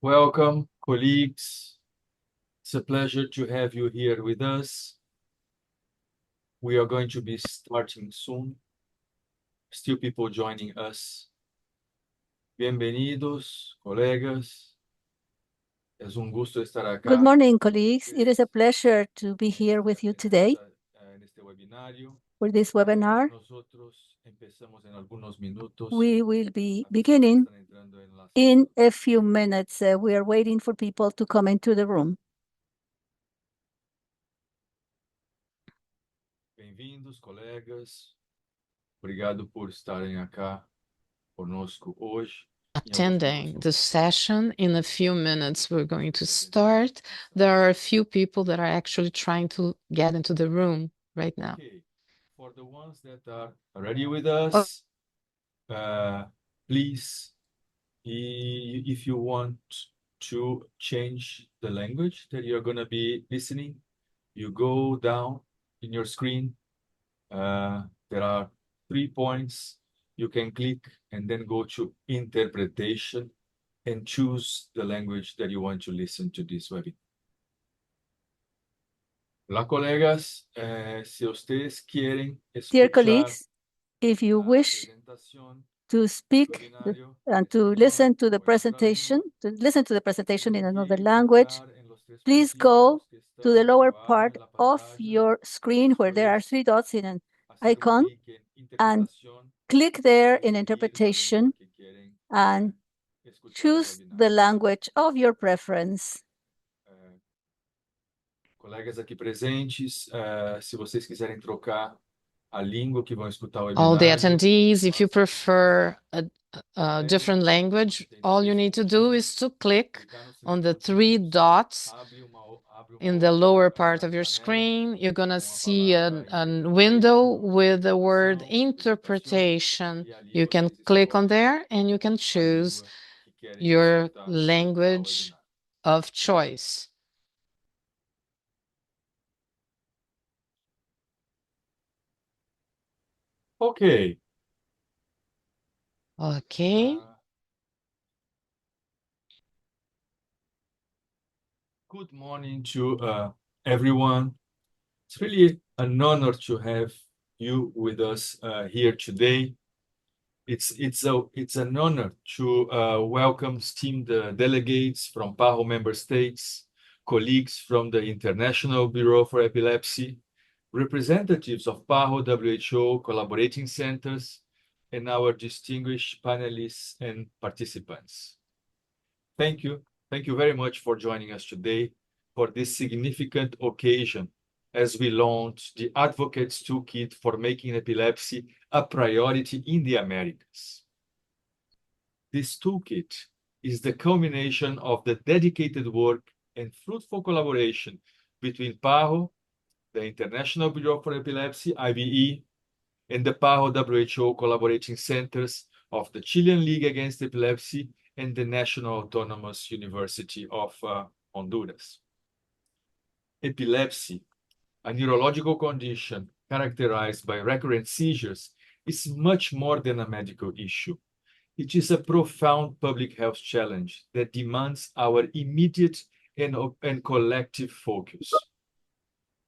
Welcome, colleagues. It's a pleasure to have you here with us. We are going to be starting soon. Still people joining us. Bienvenidos, colegas. Es un gusto estar acá. Good morning, colleagues. It is a pleasure to be here with you today for this webinar. We will be beginning in a few minutes. We are waiting for people to come into the room. Bem-vindos, colegas. Obrigado por estarem acá conosco hoje. Attending the session. In a few minutes, we're going to start. There are a few people that are actually trying to get into the room right now. Okay. For the ones that are already with us, please, if you want to change the language that you're going to be listening, you go down in your screen. There are 3 points. You can click and then go to interpretation and choose the language that you want to listen to this webinar. Hola, colegas. Si ustedes quieren Dear escuchar colleagues, if you wish to speak and to listen to the presentation, in another language, please go to the lower part of your screen where there are 3 dots in an icon and click there in interpretation and choose the language of your preference. Colegas aqui presentes, se vocês quiserem trocar a língua que vão escutar o webinar. All the attendees, if you prefer a different language, all you need to do is to click on the 3 dots in the lower part of your screen. You're going to see a window with the word interpretation. You can click on there and you can choose your language of choice. Okay. Okay. Good morning to everyone. It's really an honor to have you with us here today. It's an honor to welcome esteemed delegates from PAHO member states, colleagues from the International Bureau for Epilepsy, representatives of PAHO WHO collaborating centers, and our distinguished panelists and participants. Thank you. Thank you very much for joining us today for this significant occasion as we launch the Advocates Toolkit for making epilepsy a priority in the Americas. This toolkit is the culmination of the dedicated work and fruitful collaboration between PAHO, the International Bureau for Epilepsy, IBE, and the PAHO WHO collaborating centers of the Chilean League Against Epilepsy and the National Autonomous University of Honduras. Epilepsy, a neurological condition characterized by recurrent seizures, is much more than a medical issue. It is a profound public health challenge that demands our immediate and collective focus.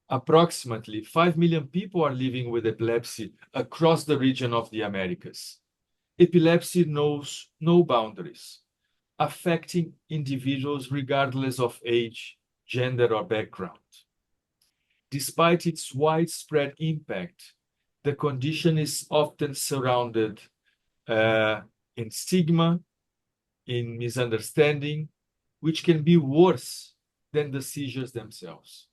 Approximately 5 million people are living with epilepsy across the region of the Americas. Epilepsy knows no boundaries, affecting individuals regardless of age, gender, or background. Despite its widespread impact, the condition is often surrounded in stigma, in misunderstanding, which can be worse than the seizures themselves.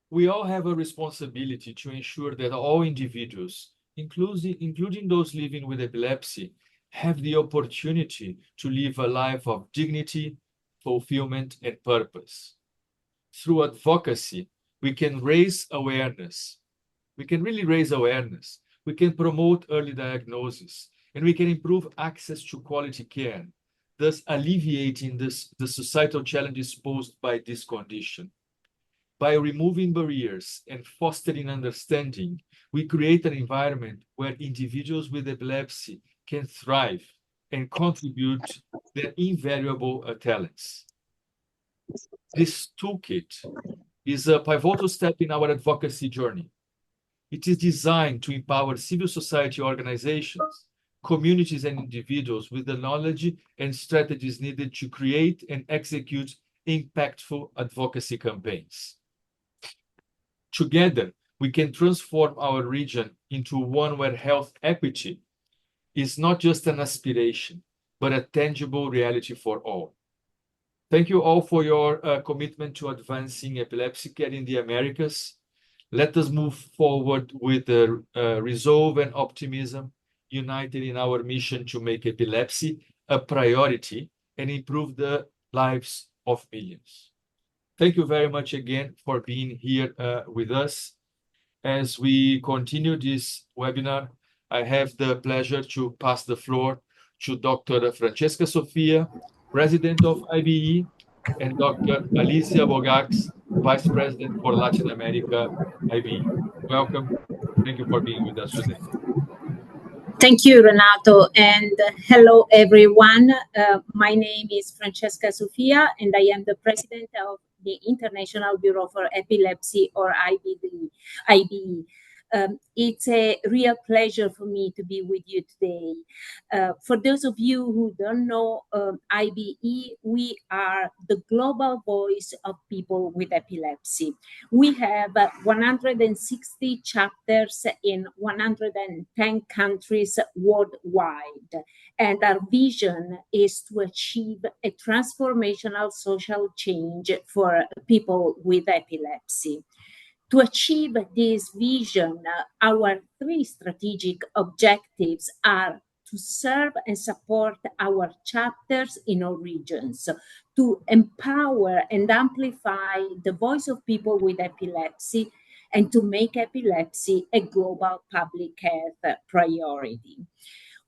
We all have a responsibility to ensure that all individuals, including those living with epilepsy, have the opportunity to live a life of dignity, fulfillment, and purpose. Through advocacy, we can raise awareness. We can really raise awareness. We can promote early diagnosis, and we can improve access to quality care, thus alleviating the societal challenges posed by this condition. By removing barriers and fostering understanding, we create an environment where individuals with epilepsy can thrive, and contribute their invaluable talents. This toolkit is a pivotal step in our advocacy journey. It is designed to empower civil society organizations, communities, and individuals with the knowledge and strategies needed to create and execute impactful advocacy campaigns. Together, we can transform our region into one where health equity is not just an aspiration, but a tangible reality for all. Thank you all for your commitment to advancing epilepsy care in the Americas. Let us move forward with resolve and optimism, united in our mission to make epilepsy a priority and improve the lives of millions. Thank you very much again for being here with us. As we continue this webinar, I have the pleasure to pass the floor to Dr. Francesca Sofia, President of IBE, and Dr. Alicia Bogax, Vice President for Latin America, IBE. Welcome. Thank you for being with us today. Thank you, Renato, and hello, everyone. My name is Francesca Sofia, and I am the president of the International Bureau for Epilepsy, or IBE. It's a real pleasure for me to be with you today. For those of you who don't know IBE, we are the global voice of people with epilepsy. We have 160 chapters in 110 countries worldwide, and our vision is to achieve a transformational social change for people with epilepsy. To achieve this vision, our three strategic objectives are to serve and support our chapters in all regions, to empower and amplify the voice of people with epilepsy, and to make epilepsy a global public health priority.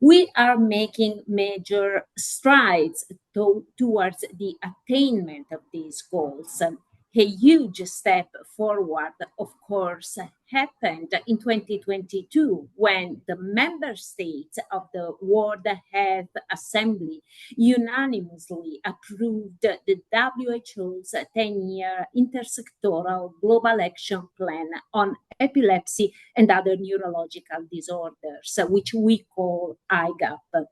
We are making major strides towards the attainment of these goals. A huge step forward, of course, happened in 2022 when the member states of the World Health Assembly unanimously approved the WHO's 10-year intersectoral global action plan on epilepsy and other neurological disorders, which we call IGAP.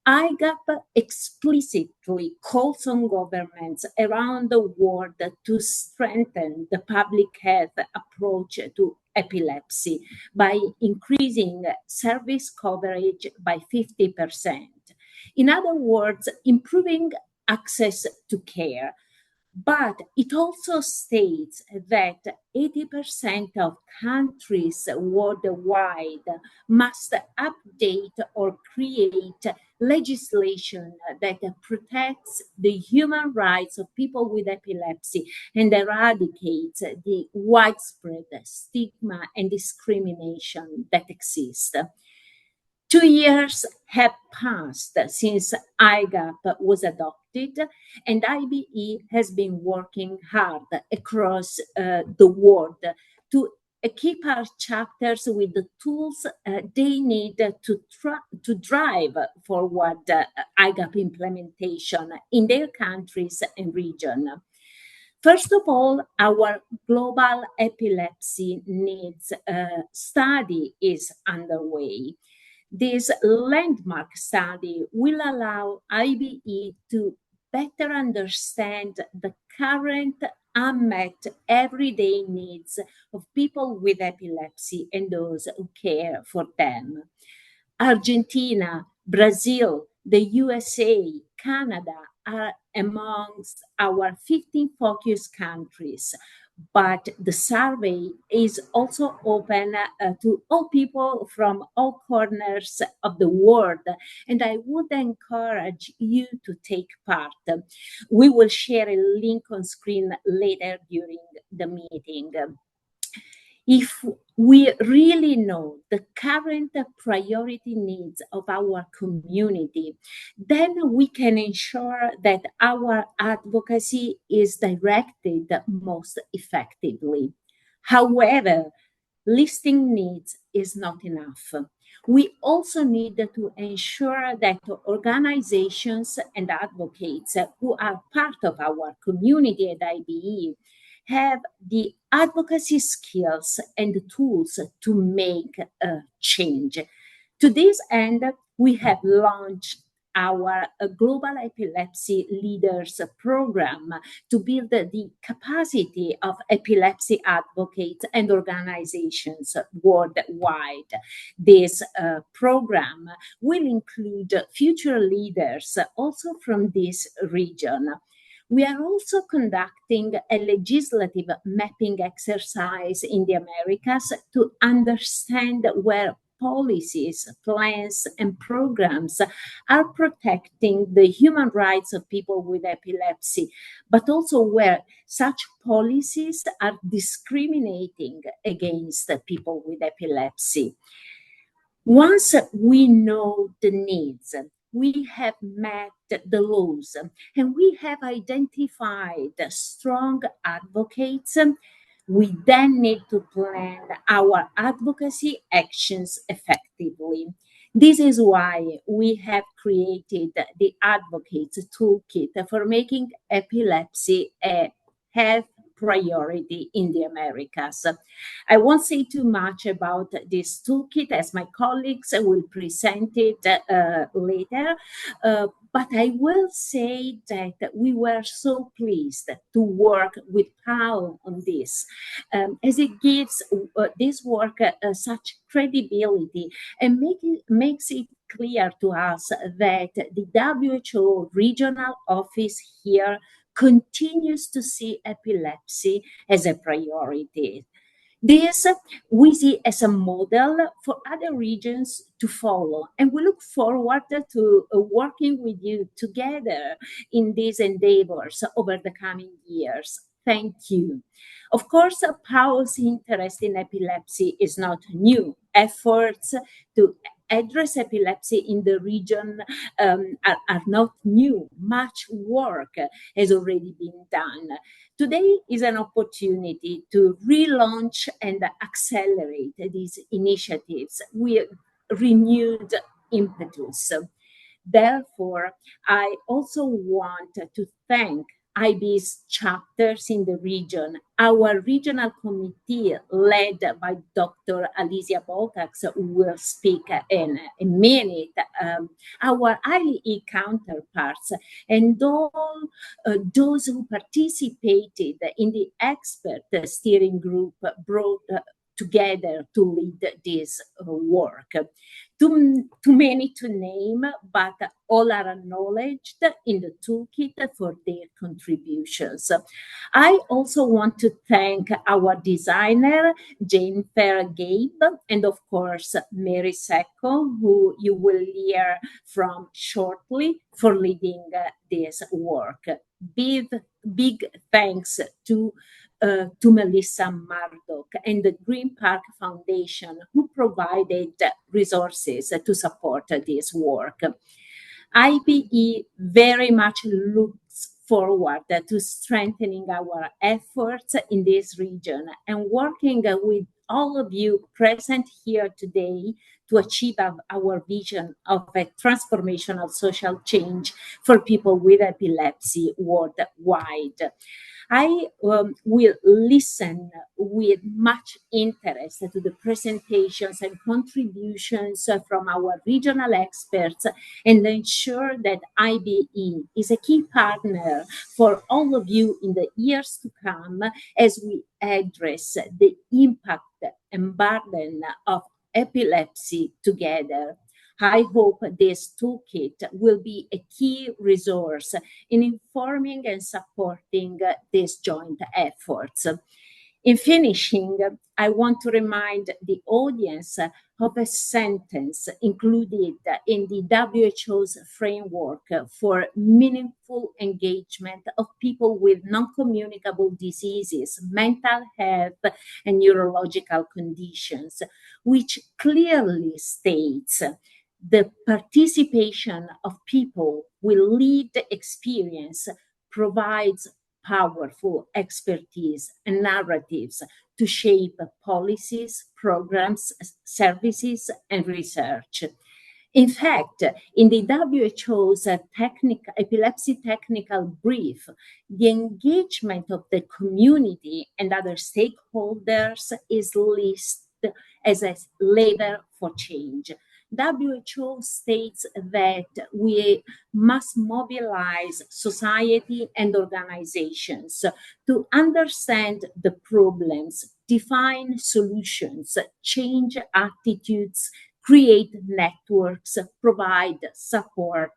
IGAP explicitly calls on governments around the world to strengthen the public health approach to epilepsy by increasing service coverage by 50%. In other words, improving access to care. But it also states that 80% of countries worldwide must update or create legislation that protects the human rights of people with epilepsy and eradicates the widespread stigma and discrimination that exist. 2 years have passed since IGAP was adopted, and IBE has been working hard across the world to keep our chapters with the tools they need to drive forward IGAP implementation in their countries and region. First of all, our global epilepsy needs study is underway. This landmark study will allow IBE to better understand the current unmet everyday needs of people with epilepsy and those who care for them. Argentina, Brazil, the USA, Canada are amongst our 15 focus countries. But the survey is also open to all people from all corners of the world, and I would encourage you to take part. We will share a link on screen later during the meeting. If we really know the current priority needs of our community, then we can ensure that our advocacy is directed most effectively. However, Listing needs is not enough. We also need to ensure that organizations and advocates who are part of our community at IBE have the advocacy skills and tools to make a change. To this end, we have launched our Global Epilepsy Leaders Program to build the capacity of epilepsy advocates and organizations worldwide. This program will include future leaders also from this region. We are also conducting a legislative mapping exercise in the Americas to understand where policies, plans, and programs are protecting the human rights of people with epilepsy, but also where such policies are discriminating against people with epilepsy. Once we know the needs, we have met the laws, and we have identified strong advocates, we then need to plan our advocacy actions effectively. This is why we have created the Advocates Toolkit for making epilepsy a health priority in the Americas. I won't say too much about this toolkit as my colleagues will present it later, but I will say that we were so pleased to work with PAHO on this, as it gives this work such credibility and makes it clear to us that the WHO regional office here continues to see epilepsy as a priority. This we see as a model for other regions to follow, and we look forward to working with you together in these endeavors over the coming years. Thank you. Of course, PAHO's interest in epilepsy is not new. Efforts to address epilepsy in the region are not new. Much work has already been done. Today is an opportunity to relaunch and accelerate these initiatives with renewed impetus. Therefore, I also want to thank IB's chapters in the region, our regional committee led by Dr. Alicia Botax, who will speak in a minute, our ILE counterparts, and all those who participated in the expert steering group brought together to lead this work. Too many to name, but all are acknowledged in the toolkit for their contributions. I also want to thank our designer, Jane Fair-Gabe, and of course, Mary Secco, who you will hear from shortly for leading this work. Big thanks to Melissa Murdoch and the Green Park Foundation, who provided resources to support this work. IBE very much looks forward to strengthening our efforts in this region and working with all of you present here today to achieve our vision of a transformational social change for people with epilepsy worldwide. I will listen with much interest to the presentations and contributions from our regional experts and ensure that IBE is a key partner for all of you in the years to come as we address the impact and burden of epilepsy together. I hope this toolkit will be a key resource in informing and supporting these joint efforts. In finishing, I want to remind the audience of a sentence included in the WHO's framework for meaningful engagement of people with non-communicable diseases, mental health, and neurological conditions, which clearly states the participation of people with lived experience provides powerful expertise and narratives to shape policies, programs, services, and research. In fact, in the WHO's epilepsy technical brief, the engagement of the community and other stakeholders is listed as a lever for change. WHO states that we must mobilize society and organizations to understand the problems, define solutions, change attitudes, create networks, provide support,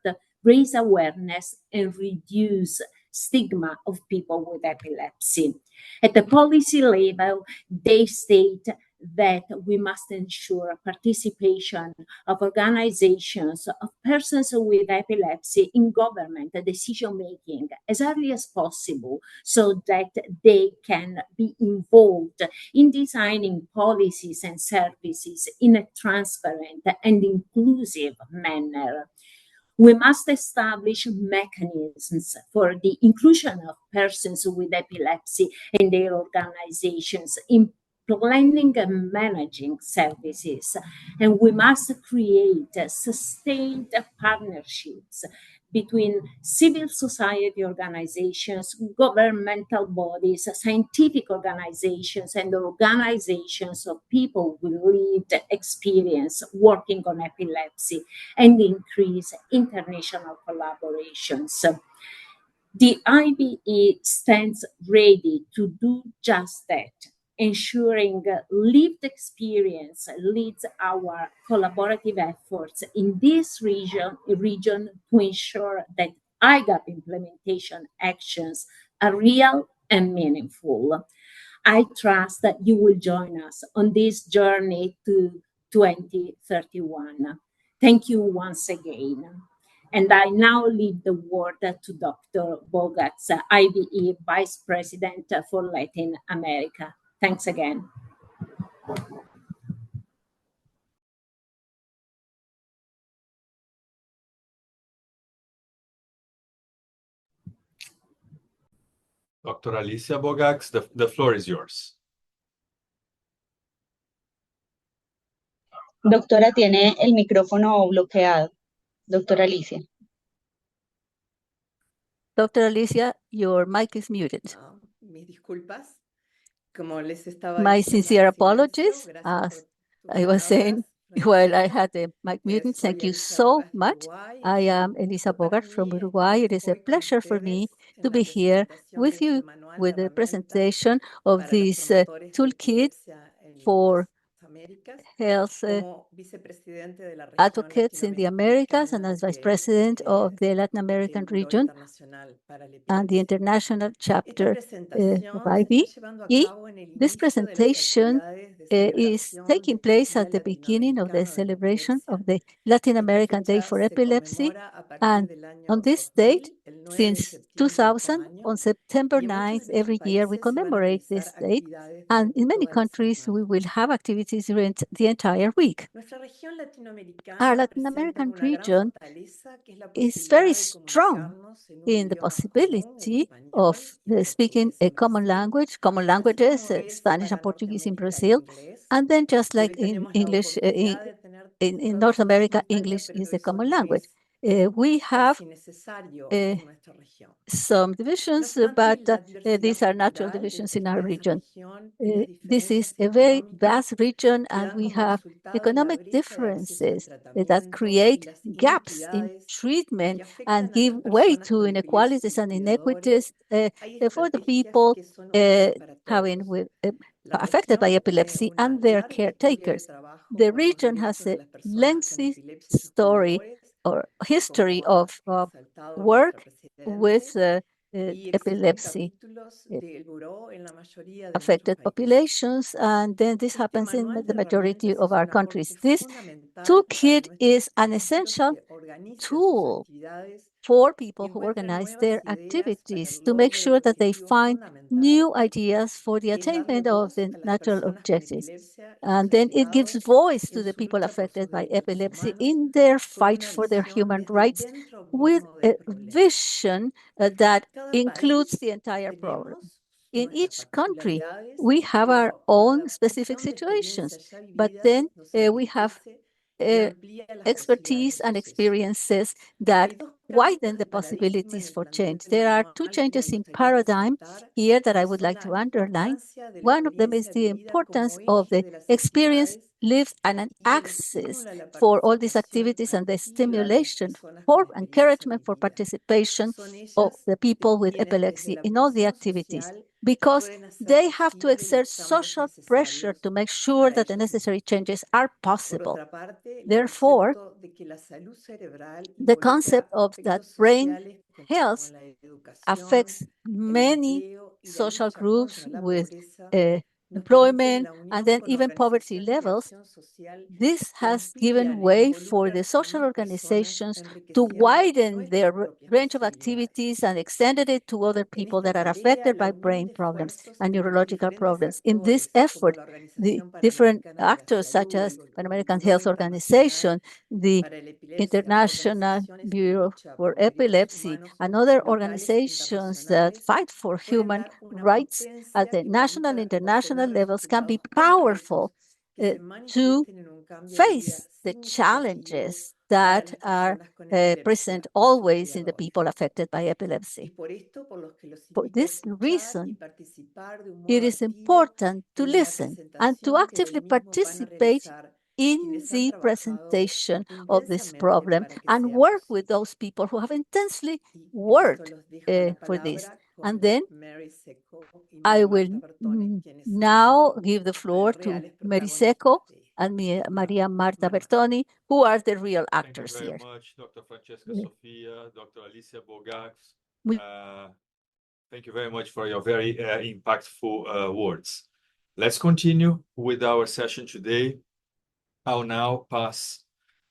raise awareness, and reduce stigma of people with epilepsy. At the policy level, they state that we must ensure participation of organizations of persons with epilepsy in government decision making as early as possible so that they can be involved in designing policies and services in a transparent and inclusive manner. We must establish mechanisms for the inclusion of persons with epilepsy in their organizations in planning and managing services. And we must create sustained partnerships between civil society organizations, governmental bodies, scientific organizations, and organizations of people with lived experience working on epilepsy, and increase international collaborations. The IBE stands ready to do just that, ensuring lived experience leads our collaborative efforts in this region to ensure that IGAP implementation actions are real and meaningful. I trust that you will join us on this journey to 2031. Thank you once again. And I now leave the word to Dr. Bogacs, IBE Vice President for Latin America. Thanks again. Dr. Alicia Bogacs, the floor is yours. Doctora, tiene el micrófono bloqueado. Doctora Alicia. Dr. Alicia, your mic is muted. Mis disculpas. Como les estaba My diciendo sincere al silencio, apologies. gracias As por I was saying palabras, while I Francesca. had the mic muted, Soy thank you Alicia so Bogart de much. Uruguay. I Es am un Elisa gusto para Bogart from mí Uruguay. estar It is a hoy con pleasure for me ustedes en to la be here presentación with de you este manual with de the herramientas presentation of para los this promotores de toolkit epilepsia en for las Américas. health Como vicepresidente de la región advocates in the Americas and as Vice President of the Latin American del Buró region Internacional para la and the Epilepsia. international Esta chapter of presentación se está IB. llevando a Y cabo en el this inicio de las presentation actividades de is celebración taking del place Día at the beginning of the Latinoamericano de la celebration Epilepsia. of the Latin Esta American Day fecha for se Epilepsy. conmemora a partir And del año on this date, 2000, el 9 de since septiembre de cada 2000, año, on September y en muchos 9th, de nuestros every year, we países se van a commemorate realizar this date. actividades And durante in many toda la countries, we semana. will have activities during the entire week. Nuestra región Our latinoamericana Latin presenta American una gran region fortaleza que es la is posibilidad very de strong comunicarnos en un in the idioma común, el possibility español, of y el speaking portugués a en common Brasil. language, common Así languages, como es Spanish and para Portuguese in Norteamérica el Brazil, inglés, and then just y like hoy in tenemos la English, oportunidad de tener in nuevas North America, simultáneas, English pero is the eso common no language. es We have casi necesario uh, en nuestra región. some No divisions, obstante, but la diversidad these are natural cultural de divisions in our esta region. región y las This is diferencias a very económicas vast region, que and dan we como have resultado la economic brecha de acceso al differences that tratamiento y create las gaps in inequidades treatment que and afectan a give las way personas to con inequalities epilepsia y and cuidadores. inequities Hay for the estrategias people que son útiles para having todos. with La affected by región tiene epilepsy una and their larga historia de caretakers. trabajo The por los region has derechos de a las personas con lengthy epilepsia y sus story cuidadores, or history como ha of exaltado work nuestra with presidente, y existen epilepsy capítulos del buró en la mayoría de nuestros affected países. populations, and then this Este happens in manual the de majority herramientas of es our un countries. aporte This fundamental para toolkit nuestros is an centros essential que organicen sus tool actividades for y people who encuentren organize nuevas their ideas para activities el to make logro del sure that they objetivo find fundamental, new ideas for the que es darle attainment of voz the a las natural personas con objectives. epilepsia y sus And then it gives allegados voice to en the su people lucha por affected sus by derechos epilepsy humanos, in their con fight una for their visión human desde rights dentro with mismo a del problema. vision that Cada includes país the entire problem. tenemos in each country, we have our own specific situations, but then we have expertise and experiences that widen the possibilities for change. There are two changes in paradigm here that I would like to underline. One of them is the importance of the experience, lived, and an access for all these activities and the stimulation for encouragement for participation of the people with epilepsy in all the activities, because they have to exert social pressure to make sure that the necessary changes are possible. Therefore, the concept of that brain health affects many social groups with employment and then even poverty levels. This has given way for the social organizations to widen their range of activities and extended it to other people that are affected by brain problems and neurological problems. In this effort, the different actors such as Pan American Health Organization, the International Bureau for Epilepsy, and other organizations that fight for human rights at the national and international levels can be powerful to face the challenges that are present always in the people affected by epilepsy. For this reason, it is important to listen and to actively participate in the presentation of this problem and work with those people who have intensely worked for this. And then I will now give the floor to Mary Seco and Maria Marta Bertoni, who are the real actors here. Thank you very much, Dr. Francesca Sofia, Dr. Alicia Bogax. Thank you very much for your very impactful words. Let's continue with our session today. I'll now pass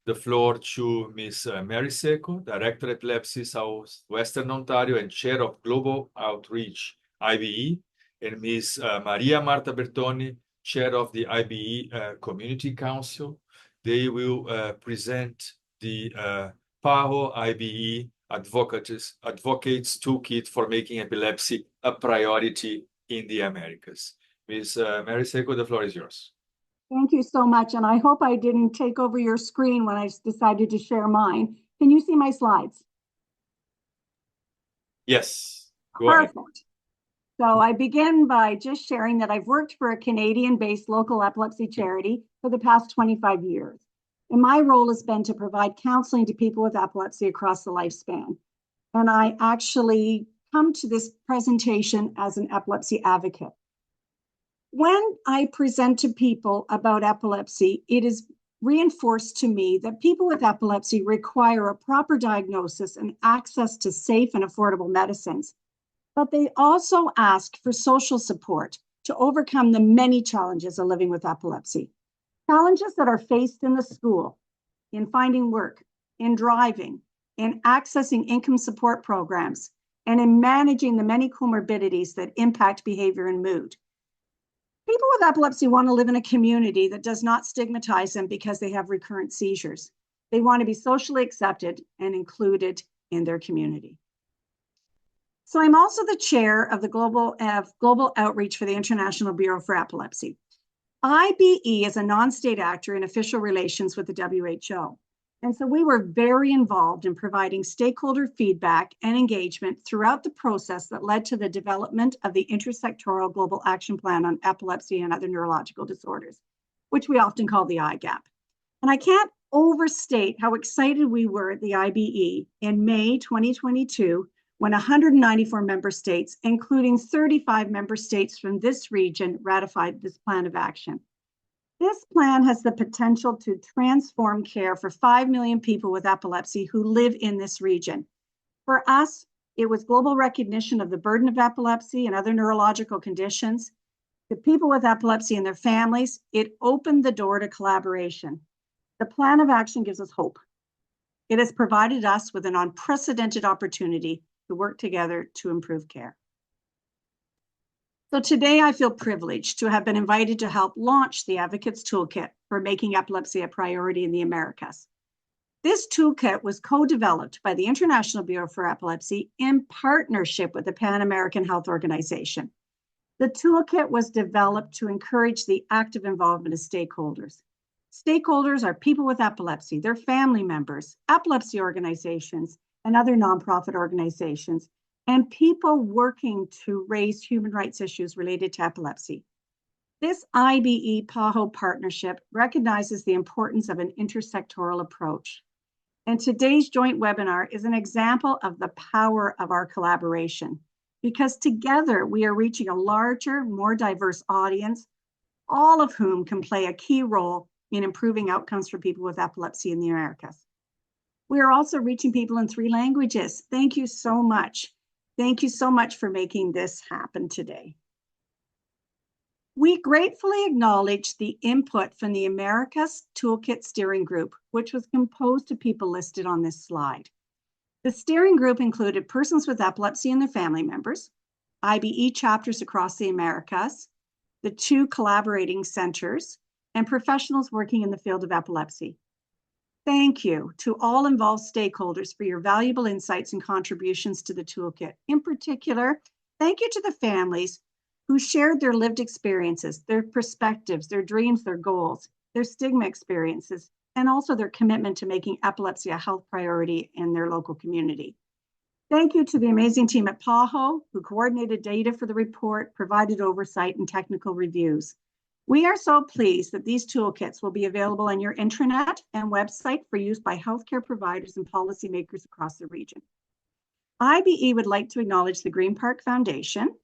the floor to Ms. Mary Seco, Director Epilepsy Southwestern Ontario and Chair of Global Outreach, IBE, and Ms. Maria Marta Bertoni, Chair of the IBE Community Council. They will present the PAHO IBE Advocates Toolkit for making epilepsy a priority in the Americas. Ms. Mary Seco, the floor is yours. Thank you so much. And I hope I didn't take over your screen when I decided to share mine. Can you see my slides? Yes, go ahead. Perfect. So I begin by just sharing that I've worked for a Canadian-based local epilepsy charity for the past 25 years. And my role has been to provide counseling to people with epilepsy across the lifespan. And I actually come to this presentation as an epilepsy advocate. When I present to people about epilepsy, it is reinforced to me that people with epilepsy require a proper diagnosis and access to safe and affordable medicines. But they also ask for social support to overcome the many challenges of living with epilepsy. Challenges that are faced in the school, in finding work, in driving, in accessing income support programs, and in managing the many comorbidities that impact behavior and mood. People with epilepsy want to live in a community that does not stigmatize them because they have recurrent seizures. They want to be socially accepted and included in their community. So I'm also the chair of the global outreach for the International Bureau for Epilepsy. IBE is a non-state actor in official relations with the WHO. And so we were very involved in providing stakeholder feedback and engagement throughout the process that led to the development of the Intersectoral Global Action Plan on Epilepsy and Other Neurological Disorders, which we often call the IGAP. And I can't overstate how excited we were at the IBE in May 2022, when 194 member states, including 35 member states from this region, ratified this plan of action. This plan has the potential to transform care for 5 million people with epilepsy who live in this region. For us, it was global recognition of the burden of epilepsy and other neurological conditions. The people with epilepsy and their families, it opened the door to collaboration. The plan of action gives us hope. It has provided us with an unprecedented opportunity to work together to improve care. So today I feel privileged to have been invited to help launch the Advocates Toolkit for making epilepsy a priority in the Americas. This toolkit was co-developed by the International Bureau for Epilepsy in partnership with the Pan American Health Organization. The toolkit was developed to encourage the active involvement of stakeholders. Stakeholders are people with epilepsy, their family members, epilepsy organizations, and other nonprofit organizations, and people working to raise human rights issues related to epilepsy. This IBE PAHO partnership recognizes the importance of an intersectoral approach. And today's joint webinar is an example of the power of our collaboration, because together we are reaching a larger, more diverse audience, all of whom can play a key role in improving outcomes for people with epilepsy in the Americas. We are also reaching people in 3 languages. Thank you so much. Thank you so much for making this happen today. We gratefully acknowledge the input from the Americas Toolkit Steering Group, which was composed of people listed on this slide. The steering group included persons with epilepsy and their family members, IBE chapters across the Americas, the 2 collaborating centers, and professionals working in the field of epilepsy. Thank you to all involved stakeholders for your valuable insights and contributions to the toolkit. In particular, thank you to the families who shared their lived experiences, their perspectives, their dreams, their goals, their stigma experiences, and also their commitment to making epilepsy a health priority in their local community. Thank you to the amazing team at PAHO, who coordinated data for the report, provided oversight, and technical reviews. We are so pleased that these toolkits will be available on your intranet and website for use by healthcare providers and policymakers across the region. IBE would like to acknowledge the Green Park Foundation,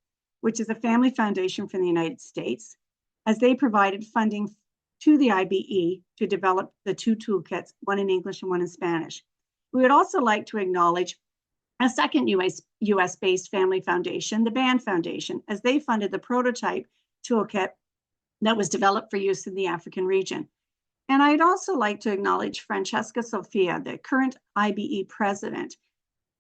which is a family foundation from the United States, as they provided funding to the IBE to develop the 2 toolkits, one in English and one in Spanish. We would also like to acknowledge a second US-based family foundation, the BAND Foundation, as they funded the prototype toolkit that was developed for use in the African region. And I'd also like to acknowledge Francesca Sofia, the current IBE president.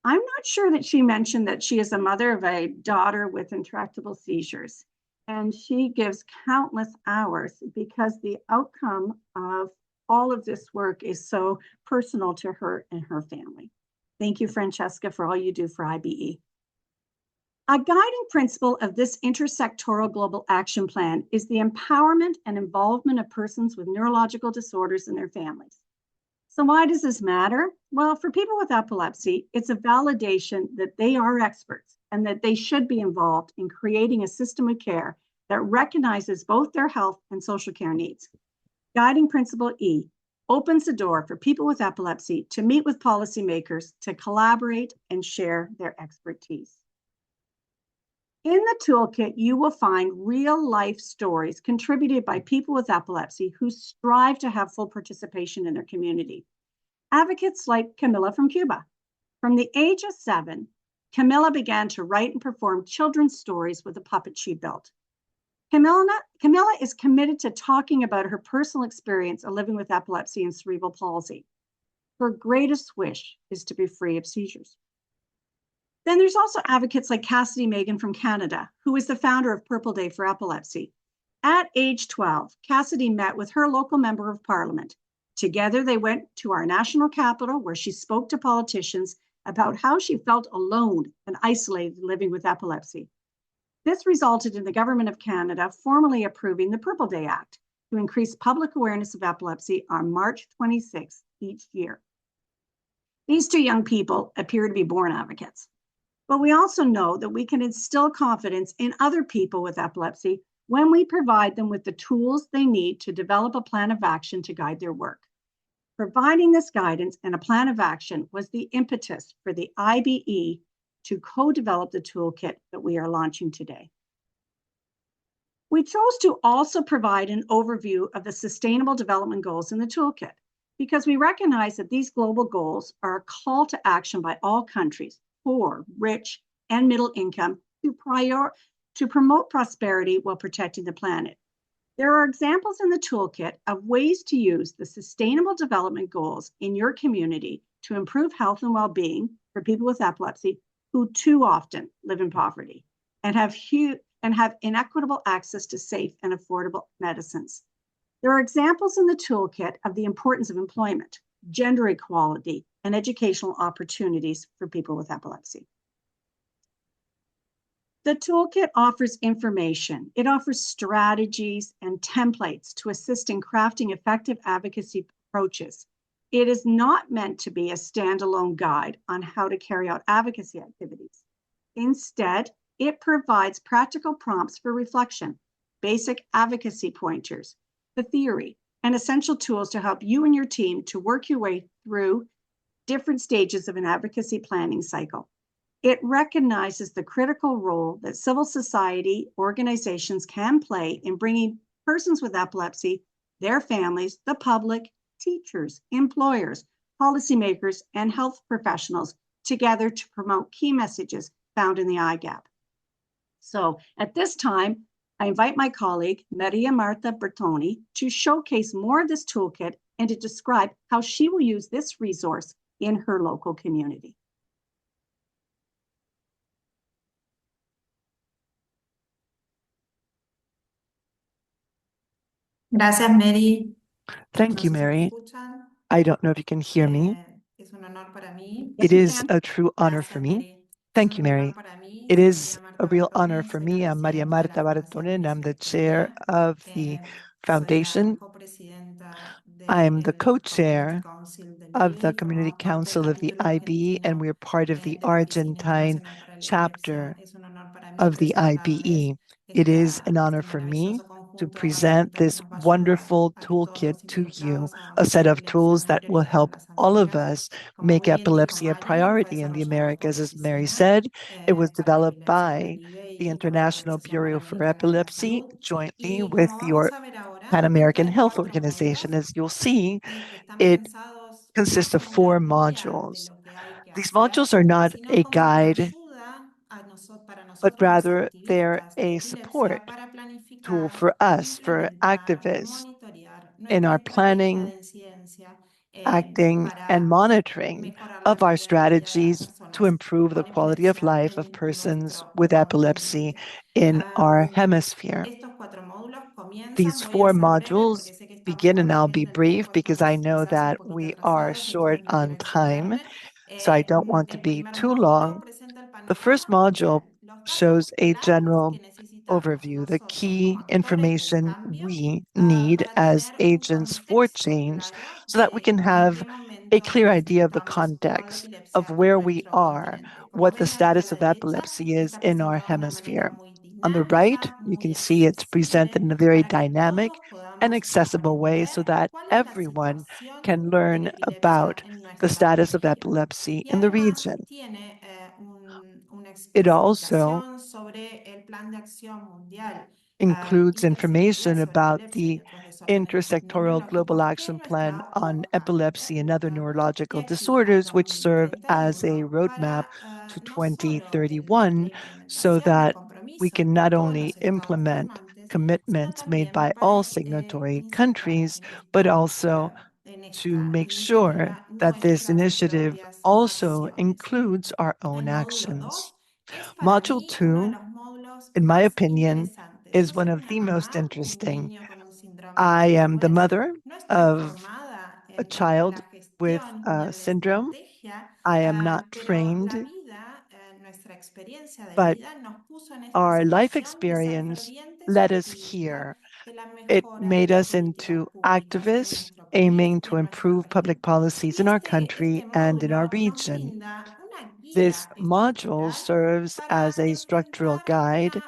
I'm not sure that she mentioned that she is a mother of a daughter with intractable seizures, and she gives countless hours because the outcome of all of this work is so personal to her and her family. Thank you, Francesca, for all you do for IBE. A guiding principle of this intersectoral global action plan is the empowerment and involvement of persons with neurological disorders and their families. So why does this matter? Well, for people with epilepsy, it's a validation that they are experts and that they should be involved in creating a system of care that recognizes both their health and social care needs. Guiding principle E opens the door for people with epilepsy to meet with policymakers to collaborate and share their expertise. In the toolkit, you will find real-life stories contributed by people with epilepsy who strive to have full participation in their community. Advocates like Camilla from Cuba. From the age of 7, Camilla began to write and perform children's stories with a puppet she built. Camilla is committed to talking about her personal experience of living with epilepsy and cerebral palsy. Her greatest wish is to be free of seizures. Then there's also advocates like Cassidy Megan from Canada, who is the founder of Purple Day for Epilepsy. At age 12, Cassidy met with her local member of parliament. Together, they went to our national capital, where she spoke to politicians about how she felt alone and isolated living with epilepsy. This resulted in the Government of Canada formally approving the Purple Day Act to increase public awareness of epilepsy on March 26th each year. These 2 young people appear to be born advocates. But we also know that we can instill confidence in other people with epilepsy when we provide them with the tools they need to develop a plan of action to guide their work. Providing this guidance and a plan of action was the impetus for the IBE to co-develop the toolkit that we are launching today. We chose to also provide an overview of the Sustainable Development Goals in the toolkit because we recognize that these global goals are a call to action by all countries, poor, rich, and middle income, to promote prosperity while protecting the planet. There are examples in the toolkit of ways to use the Sustainable Development Goals in your community to improve health and well-being for people with epilepsy who too often live in poverty and have inequitable access to safe and affordable medicines. There are examples in the toolkit of the importance of employment, gender equality, and educational opportunities for people with epilepsy. The toolkit offers information. It offers strategies and templates to assist in crafting effective advocacy approaches. It is not meant to be a standalone guide on how to carry out advocacy activities. Instead, it provides practical prompts for reflection, basic advocacy pointers, the theory, and essential tools to help you and your team to work your way through different stages of an advocacy planning cycle. It recognizes the critical role that civil society organizations can play in bringing persons with epilepsy, their families, the public, teachers, employers, policymakers, and health professionals together to promote key messages found in the IGAP. So at this time, I invite my colleague, Maria Marta Bertoni, to showcase more of this toolkit and to describe how she will use this resource in her local community. Gracias, Mary. Thank you, Mary. I don't know if you can hear me. Es un honor para mí. It is a true honor for me. Mary. Thank you, Mary. It is a real honor for me. I'm Maria Marta Bartone, and I'm the chair of the foundation. I'm the co-chair of the Community Council of the IB, and we're part of the Argentine chapter of the IBE. It is an honor for me to present this wonderful toolkit to you, a set of tools that will help all of us make epilepsy a priority in the Americas. As Mary said, it was developed by the International Bureau for Epilepsy jointly with the Pan American Health Organization. As you'll see, it consists of 4 modules. These modules are not a guide, but rather they're a support tool for us, for activists in our planning, acting, and monitoring of our strategies to improve the quality of life of persons with epilepsy in our hemisphere. These 4 modules begin, and I'll be brief because I know that we are short on time, so I don't want to be too long. The first module shows a general overview, the key information we need as agents for change so that we can have a clear idea of the context of where we are, what the status of epilepsy is in our hemisphere. On the right, you can see it's presented in a very dynamic and accessible way so that everyone can learn about the status of epilepsy in the region. It also includes information about the Intersectoral Global Action Plan on Epilepsy and Other Neurological Disorders, which serve as a roadmap to 2031, so that we can not only implement commitments made by all signatory countries, but also to make sure that this initiative also includes our own actions. Module 2, in my opinion, is one of the most interesting. I am the mother of a child with a syndrome. I am not trained, but our life experience led us here. It made us into activists aiming to improve public policies in our country and in our region. This module serves as a structural guide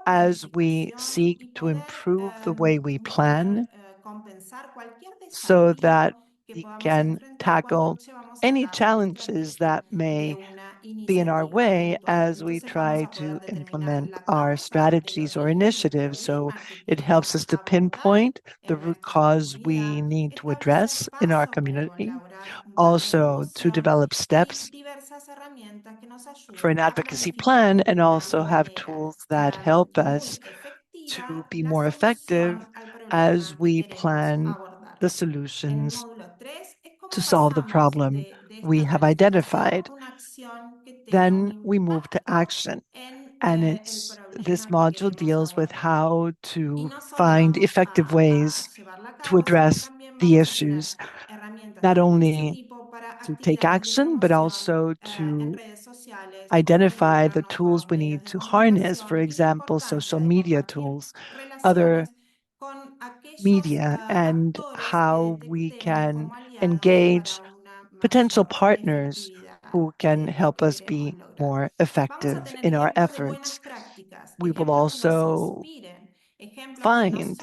as we seek to improve the way we plan so that we can tackle any challenges that may be in our way as we try to implement our strategies or initiatives. So it helps us to pinpoint the root cause we need to address in our community, also to develop steps for an advocacy plan, and also have tools that help us to be more effective as we plan the solutions to solve the problem we have identified. Then we move to action. And this module deals with how to find effective ways to address the issues, not only to take action, but also to identify the tools we need to harness, for example, social media tools, other media, and how we can engage potential partners who can help us be more effective in our efforts. We will also find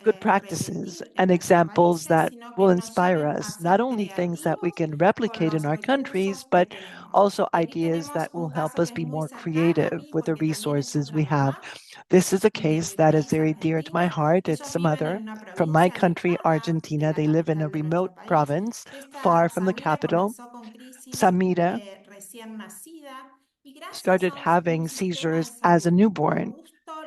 good practices and examples that will inspire us, not only things that we can replicate in our countries, but also ideas that will help us be more creative with the resources we have. This is a case that is very dear to my heart. It's a mother from my country, Argentina. They live in a remote province far from the capital. Samira started having seizures as a newborn.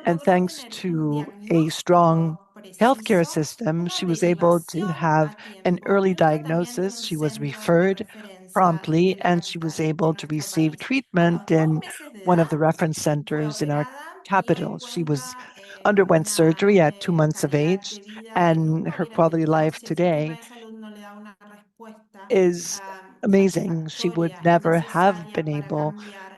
And thanks to a strong healthcare system, she was able to have an early diagnosis. She was referred promptly, and she was able to receive treatment in one of the reference centers in our capital. She underwent surgery at 2 months of age, and her quality of life today is amazing. She would never have been able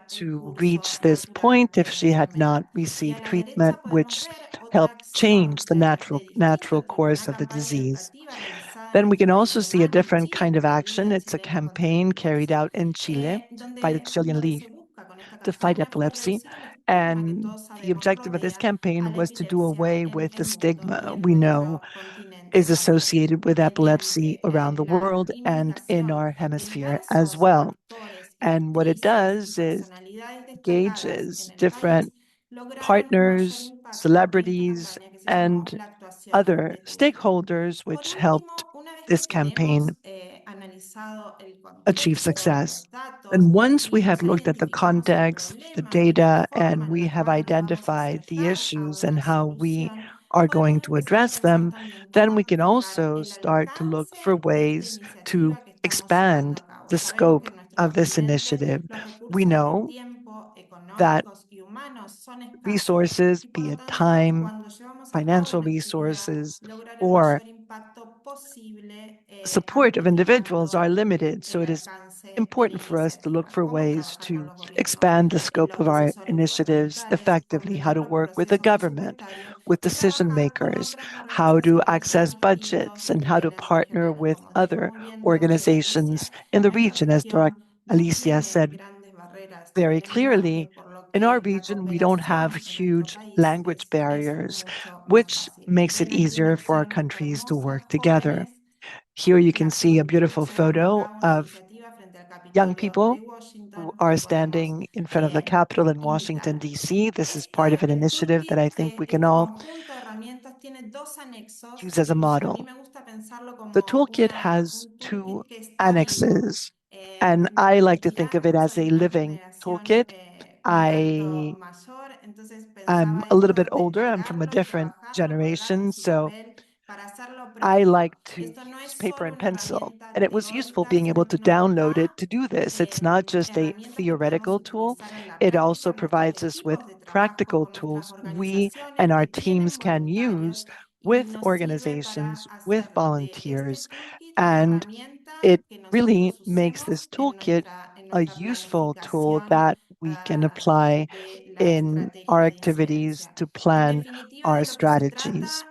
to reach this point if she had not received treatment, which helped change the natural course of the disease. Then we can also see a different kind of action. It's a campaign carried out in Chile by the Chilean League to fight epilepsy. And the objective of this campaign was to do away with the stigma we know is associated with epilepsy around the world and in our hemisphere as well. And what it does is gauges different partners, celebrities, and other stakeholders which helped this campaign achieve success. And once we have looked at the context, the data, and we have identified the issues and how we are going to address them, then we can also start to look for ways to expand the scope of this initiative. We know that resources, be it time, financial resources, or support of individuals are limited. So it is important for us to look for ways to expand the scope of our initiatives effectively, how to work with the government, with decision makers, how to access budgets, and how to partner with other organizations in the region. As Dr. Alicia said very clearly, in our region, we don't have huge language barriers, which makes it easier for our countries to work together. Here you can see a beautiful photo of young people who are standing in front of the Capitol in Washington, D.C. This is part of an initiative that I think we can all use as a model. The toolkit has 2 annexes, and I like to think of it as a living toolkit. I'm a little bit older. I'm from a different generation, so I like to use paper and pencil, and it was useful being able to download it to do this. It's not just a theoretical tool, it also provides us with practical tools we and our teams can use with organizations, with volunteers, and it really makes this toolkit a useful tool that we can apply in our activities to plan our strategies.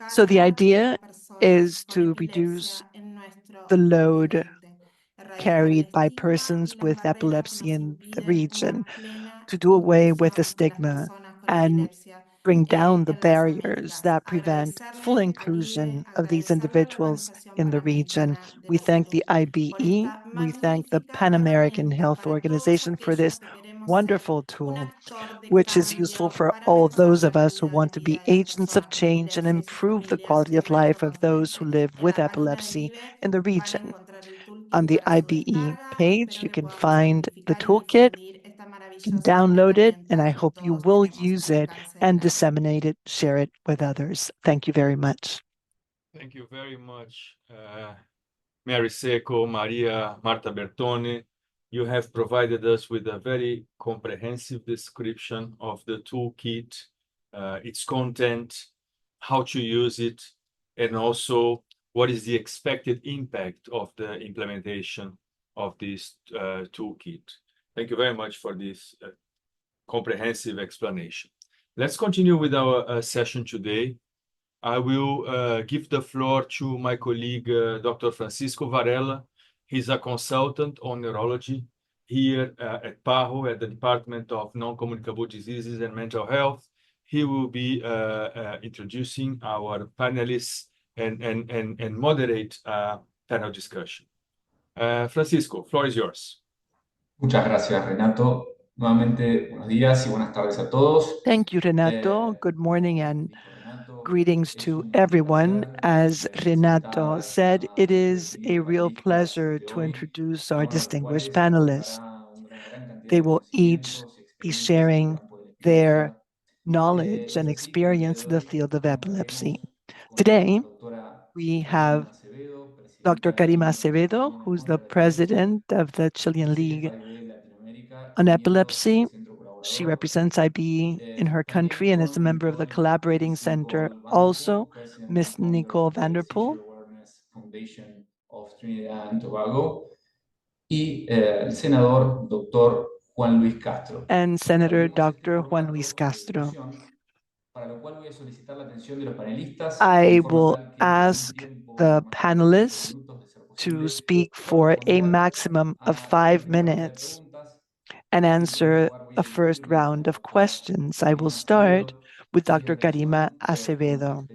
So the idea is to reduce the load carried by persons with epilepsy in the region, to do away with the stigma and bring down the barriers that prevent full inclusion of these individuals in the region. We thank the IBE, we thank the Pan American Health Organization for this wonderful tool, which is useful for all those of us who want to be agents of change and improve the quality of life of those who live with epilepsy in the region. On the IBE page, you can find the toolkit, you can download it, and I hope you will use it and disseminate it, share it with others. Thank you very much. Thank you very much, Mary Seco, Maria Marta Bertone. You have provided us with a very comprehensive description of the toolkit, its content, how to use it, and also what is the expected impact of the implementation of this toolkit. Thank you very much for this comprehensive explanation. Let's continue with our session today. I will give the floor to my colleague, Dr. Francisco Varela. He's a consultant on neurology here at PAHO, at the Department of Non-Communicable Diseases and Mental Health. He will be introducing our panelists and moderate panel discussion. Francisco, floor is yours. Muchas gracias, Renato. Nuevamente, buenos días y buenas tardes a todos. Thank you, Renato. Good morning and greetings to everyone. As Renato said, it is a real pleasure to introduce our distinguished panelists. They will each be sharing their knowledge and experience in the field of epilepsy. Today, we have Dr. Karima Acevedo, who's the president of the Chilean League on Epilepsy. She represents IB in her country and is a member of the Collaborating Center. Also, Ms. Nicole Vanderpool. Of Trinidad and Tobago, y el senador Dr. Juan Luis Castro. And Senator Dr. Juan Luis Castro. Para lo cual voy a solicitar la atención de los panelistas. I will ask the panelists to speak for a maximum of 5 minutes and answer a first round of questions. I will start with Dr. Karima Acevedo.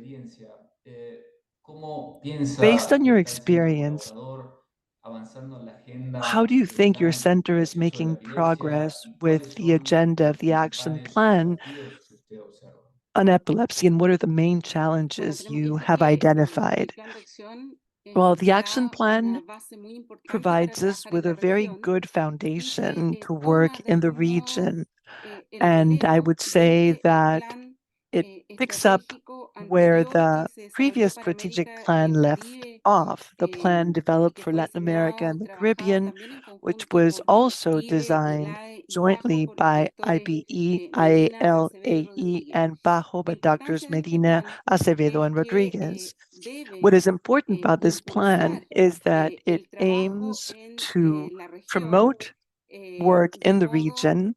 Based on your experience, how do you think your center is making progress with the agenda of the action plan on epilepsy, and what are the main challenges you have identified? Well, the action plan provides us with a very good foundation to work in the region. And I would say that it picks up where the previous strategic plan left off, the plan developed for Latin America and the Caribbean, which was also designed jointly by IBE, IALAE, and PAHO by Drs. Medina, Acevedo, and Rodriguez. What is important about this plan is that it aims to promote work in the region,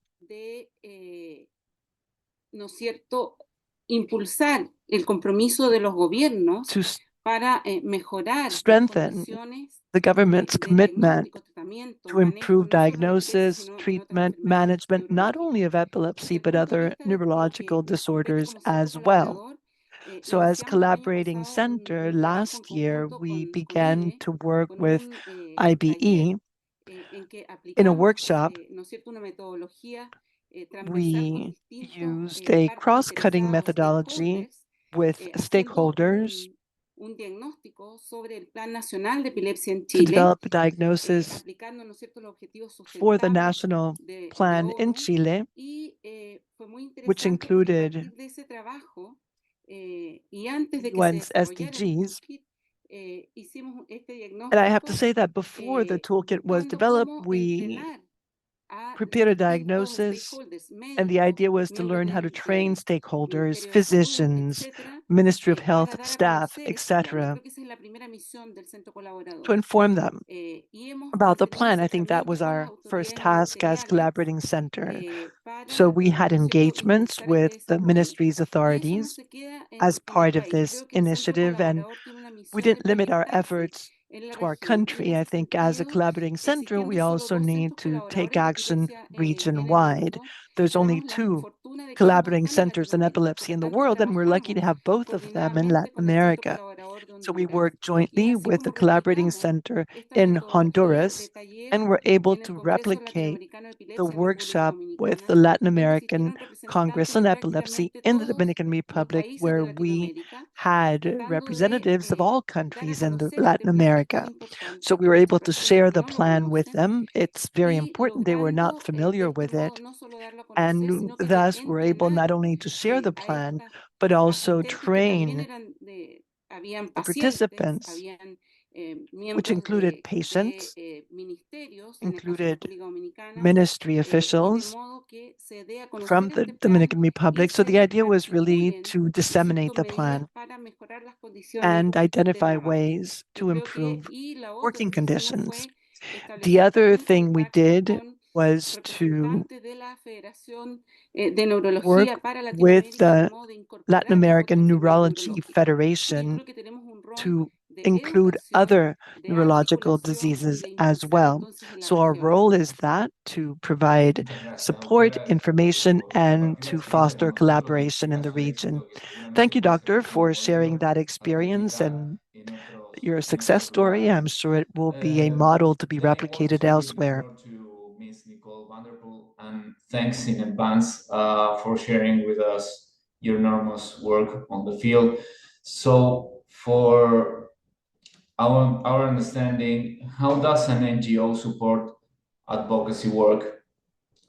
¿no es cierto?, impulsar el compromiso de los gobiernos para mejorar strengthen the government's commitment to improve diagnosis, treatment, management, not only of epilepsy, but other neurological disorders as well. So as collaborating center, last year, we began to work with IBE in a workshop. We used a cross-cutting methodology with stakeholders to develop a diagnosis for the national plan in Chile, which included UN's SDGs. And I have to say that before the toolkit was developed, we prepared a diagnosis, and the idea was to learn how to train stakeholders, physicians, Ministry of Health staff, etc., to inform them about the plan. I think that was our first task as collaborating center. So we had engagements with the ministry's authorities as part of this initiative, and we didn't limit our efforts to our country. I think as a collaborating center, we also need to take action region-wide. There's only 2 collaborating centers in epilepsy in the world, and we're lucky to have both of them in Latin America. So we work jointly with the collaborating center in Honduras, and we're able to replicate the workshop with the Latin American Congress on Epilepsy in the Dominican Republic, where we had representatives of all countries in Latin America. So we were able to share the plan with them. It's very important. They were not familiar with it. And thus we're able not only to share the plan, but also train the participants. which included patients, included ministry officials from the Dominican Republic. So the idea was really to disseminate the plan and identify ways to improve working conditions. The other thing we did was to work with the Latin American Neurology Federation to include other neurological diseases as well. So our role is that to provide support, information, and to foster collaboration in the region. Thank you, Doctor, for sharing that experience and your success story. I'm sure it will be a model to be replicated elsewhere. To Ms. Nicole Vanderpool, and thanks in advance for sharing with us your enormous work on the field. So for our understanding, how does an NGO support advocacy work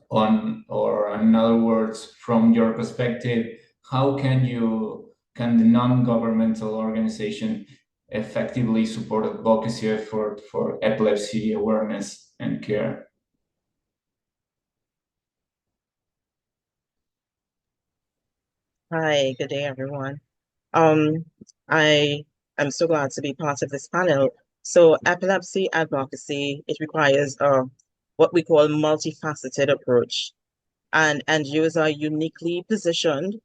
or in other words, from your perspective, how can the non-governmental organization effectively support advocacy effort for epilepsy awareness and care? Hi, good day, everyone. I am so glad to be part of this panel. So epilepsy advocacy, it requires what we call multifaceted approach. And NGOs are uniquely positioned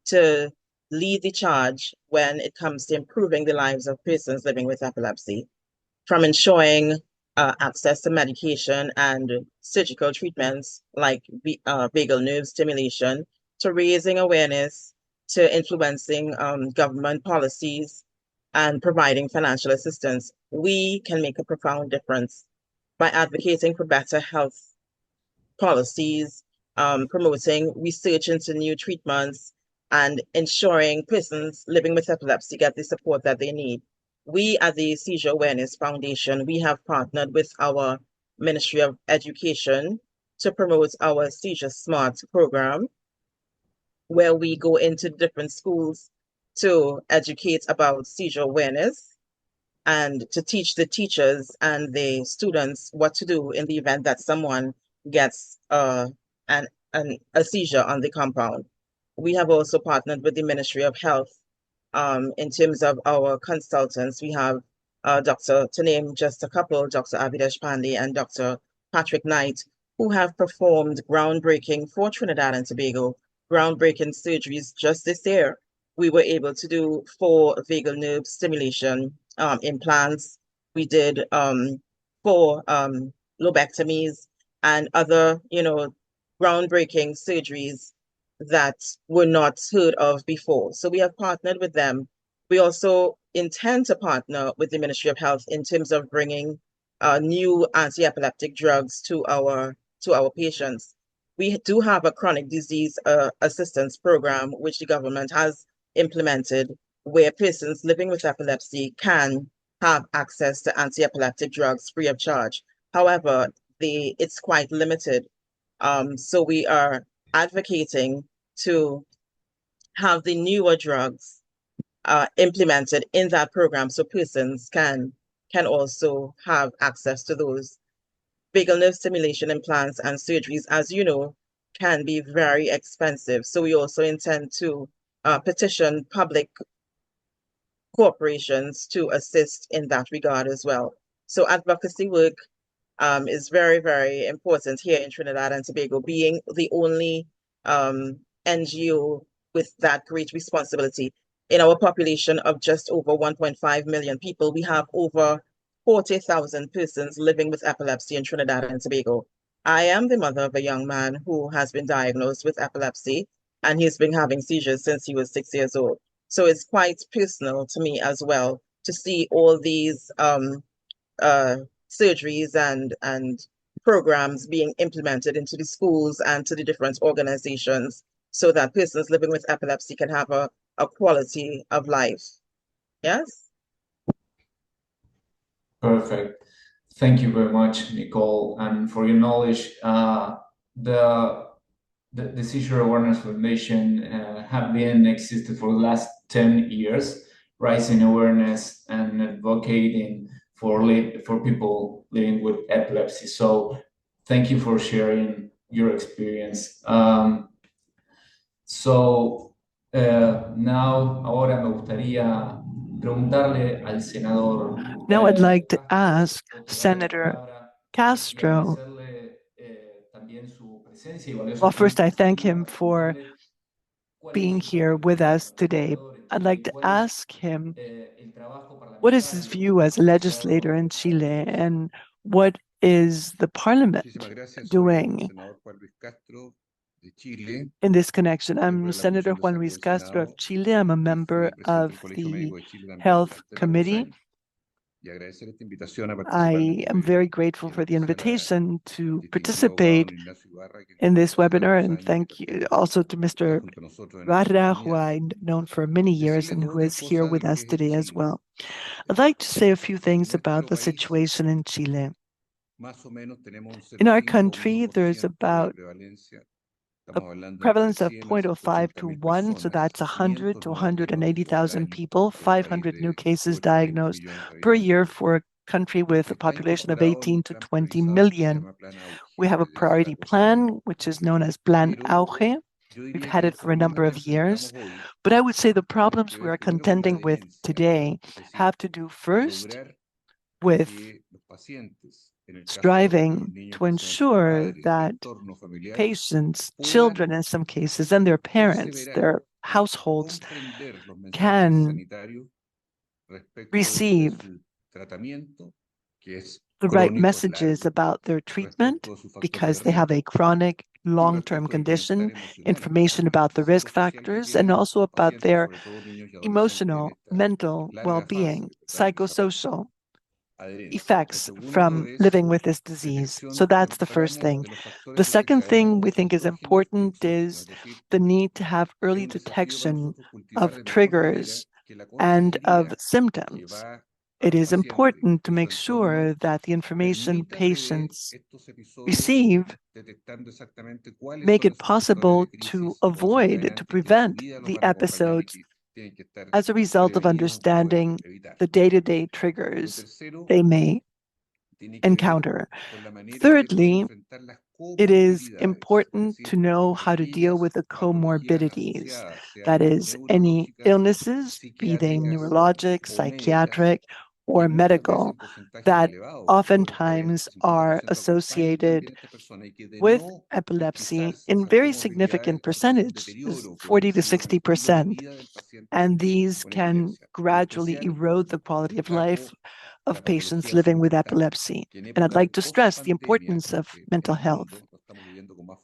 to lead the charge when it comes to improving the lives of persons living with epilepsy, from ensuring access to medication and surgical treatments like vagal nerve stimulation, to raising awareness, to influencing government policies and providing financial assistance. We can make a profound difference by advocating for better health policies, promoting research into new treatments, and ensuring persons living with epilepsy get the support that they need. We at the Seizure Awareness Foundation, we have partnered with our Ministry of Education to promote our Seizure Smart program, where we go into different schools to educate about seizure awareness and to teach the teachers and the students what to do in the event that someone gets a seizure on the compound. We have also partnered with the Ministry of Health in terms of our consultants. We have Dr. to name just a couple, Dr. Avidesh Pandey and Dr. Patrick Knight, who have performed groundbreaking for Trinidad and Tobago, groundbreaking surgeries just this year. We were able to do 4 vagal nerve stimulation implants. We did 4 lobectomies and other, groundbreaking surgeries that were not heard of before. So we have partnered with them. We also intend to partner with the Ministry of Health in terms of bringing new anti-epileptic drugs to our patients. We do have a chronic disease assistance program, which the government has implemented, where persons living with epilepsy can have access to anti-epileptic drugs free of charge. However, it's quite limited. So we are advocating to have the newer drugs implemented in that program so persons can also have access to those. Vagal nerve stimulation implants and surgeries, as you know, can be very expensive. So we also intend to petition public corporations to assist in that regard as well. So advocacy work is very, very important here in Trinidad and Tobago, being the only NGO with that great responsibility. In our population of just over 1.5 million people, we have over 40,000 persons living with epilepsy in Trinidad and Tobago. I am the mother of a young man who has been diagnosed with epilepsy, and he's been having seizures since he was 6 years old. So it's quite personal to me as well to see all these surgeries and programs being implemented into the schools and to the different organizations so that persons living with epilepsy can have a quality of life. Yes? Perfect. Thank you very much, Nicole, and for your knowledge. The Seizure Awareness Foundation have been existed for the last 10 years, raising awareness and advocating for people living with epilepsy. So thank you for sharing your experience. Ahora me gustaría preguntarle al senador. Now I'd like to ask Senator Castro. Well, first, I thank him for being here with us today. I'd like to ask him what is his view as a legislator in Chile and what is the parliament doing in this connection. I'm Senator Juan Luis Castro of Chile. I'm a member of the Health Committee. I am very grateful for the invitation to participate in this webinar, and thank you also to Mr. Ibarra, who I've known for many years and who is here with us today as well. I'd like to say a few things about the situation in Chile. In our country, there's about a prevalence of 0.05 to 1, so that's 100 to 180,000 people, 500 new cases diagnosed per year for a country with a population of 18 to 20 million. We have a priority plan, which is known as Plan PAHO. We've had it for a number of years, but I would say the problems we are contending with today have to do first with striving to ensure that patients, children in some cases, and their parents, their households can receive the right messages about their treatment because they have a chronic long-term condition, information about the risk factors, and also about their emotional, mental well-being, psychosocial effects from living with this disease. So that's the first thing. The second thing we think is important is the need to have early detection of triggers and of symptoms. It is important to make sure that the information patients receive make it possible to avoid, to prevent the episodes as a result of understanding the day-to-day triggers they may encounter. Thirdly, it is important to know how to deal with the comorbidities, that is, any illnesses, be they neurologic, psychiatric, or medical, that oftentimes are associated with epilepsy in very significant percentage, 40 to 60%. And these can gradually erode the quality of life of patients living with epilepsy. And I'd like to stress the importance of mental health.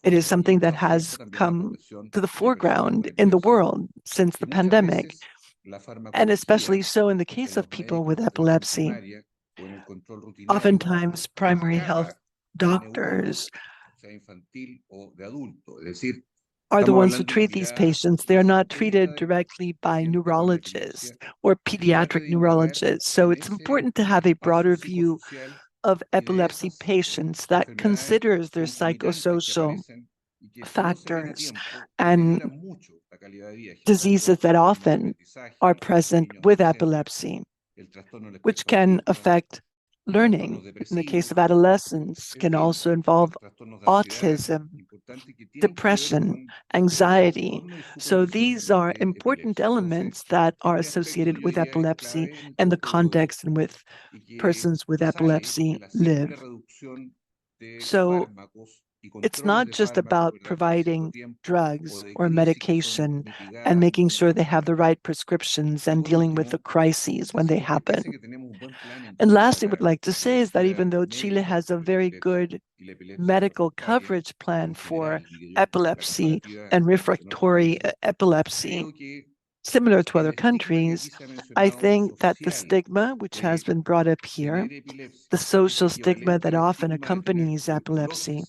It is something that has come to the foreground in the world since the pandemic, and especially so in the case of people with epilepsy. Oftentimes, primary health doctors are the ones who treat these patients. They are not treated directly by neurologists or pediatric neurologists. So it's important to have a broader view of epilepsy patients that considers their psychosocial factors and diseases that often are present with epilepsy, which can affect learning. In the case of adolescents, can also involve autism, depression, anxiety. So these are important elements that are associated with epilepsy and the context in which persons with epilepsy live. So it's not just about providing drugs or medication and making sure they have the right prescriptions and dealing with the crises when they happen. And lastly, I would like to say is that even though Chile has a very good medical coverage plan for epilepsy and refractory epilepsy, similar to other countries, I think that the stigma, which has been brought up here, the social stigma that often accompanies epilepsy,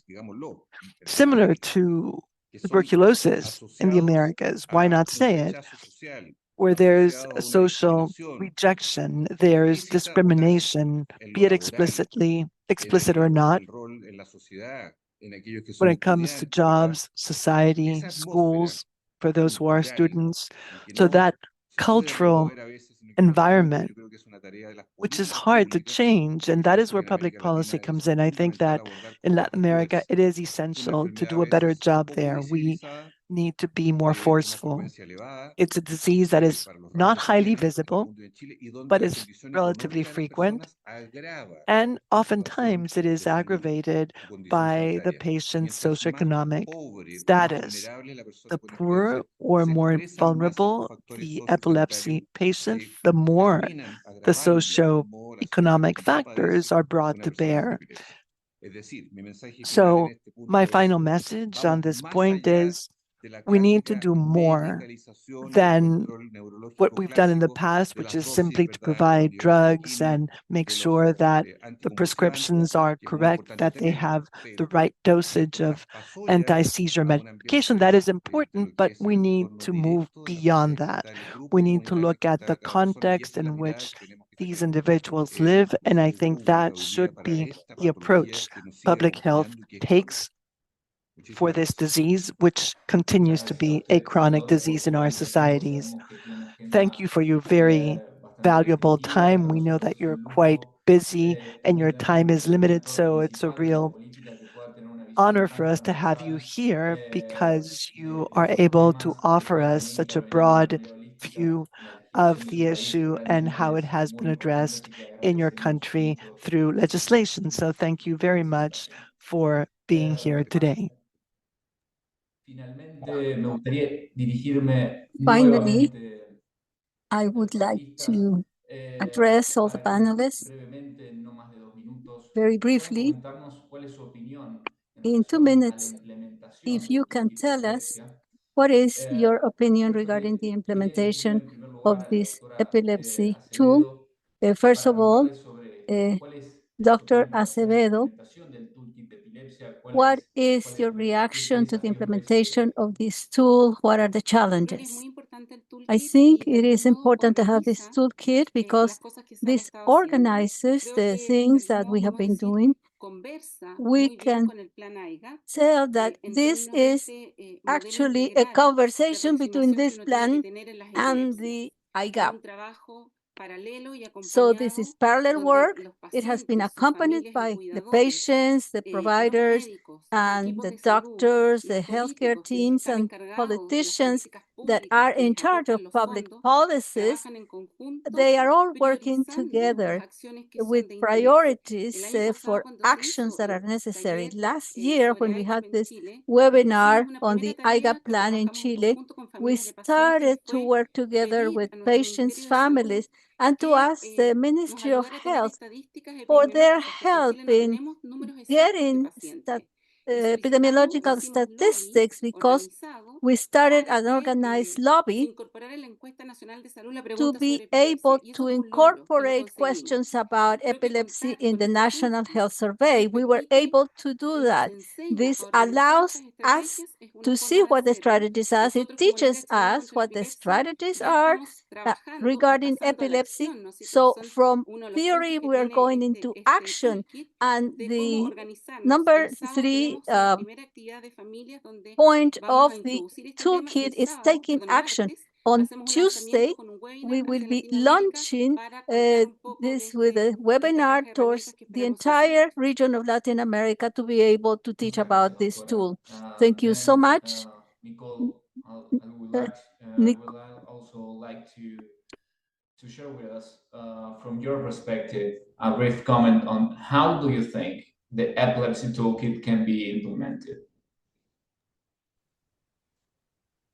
similar to tuberculosis in the Americas, why not say it, where there's a social rejection, there's discrimination, be it explicit or not, when it comes to jobs, society, schools, for those who are students. So that cultural environment which is hard to change. And that is where public policy comes in. I think that in Latin America, it is essential to do a better job there. We need to be more forceful. It's a disease that is not highly visible, but is relatively frequent. And oftentimes it is aggravated by the patient's socioeconomic status. The poorer or more vulnerable the epilepsy patient, the more the socioeconomic factors are brought to bear. So my final message on this point is we need to do more than what we've done in the past, which is simply to provide drugs and make sure that the prescriptions are correct, that they have the right dosage of anti-seizure medication. That is important, but we need to move beyond that. We need to look at the context in which these individuals live, and I think that should be the approach public health takes for this disease, which continues to be a chronic disease in our societies. Thank you for your very valuable time. We know that you're quite busy and your time is limited, so it's a real honor for us to have you here because you are able to offer us such a broad view of the issue and how it has been addressed in your country through legislation. So thank you very much for being here today. Finally, I would like to address all the panelists very briefly in 2 minutes. If you can tell us what is your opinion regarding the implementation of this epilepsy tool? First of all, Dr. Acevedo, what is your reaction to the implementation of this tool? What are the challenges? I think it is important to have this toolkit because this organizes the things that we have been doing. We can tell that this is actually a conversation between this plan and the IGAP. So this is parallel work. It has been accompanied by the patients, the providers, and the doctors, the healthcare teams, and politicians that are in charge of public policies. They are all working together with priorities for actions that are necessary. Last year, when we had this webinar on the IGAP plan in Chile, we started to work together with patients' families and to ask the Ministry of Health for their help in getting epidemiological statistics, because we started an organized lobby to be able to incorporate questions about epilepsy in the National Health Survey. We were able to do that. This allows us to see what the strategies are. It teaches us what the strategies are regarding epilepsy. So from theory, we are going into action. And the number 3 point of the toolkit is taking action. On Tuesday, we will be launching this with a webinar towards the entire region of Latin America to be able to teach about this tool. Thank you so much. Nicole, I would also like to share with us, from your perspective, a brief comment on how do you think the epilepsy toolkit can be implemented?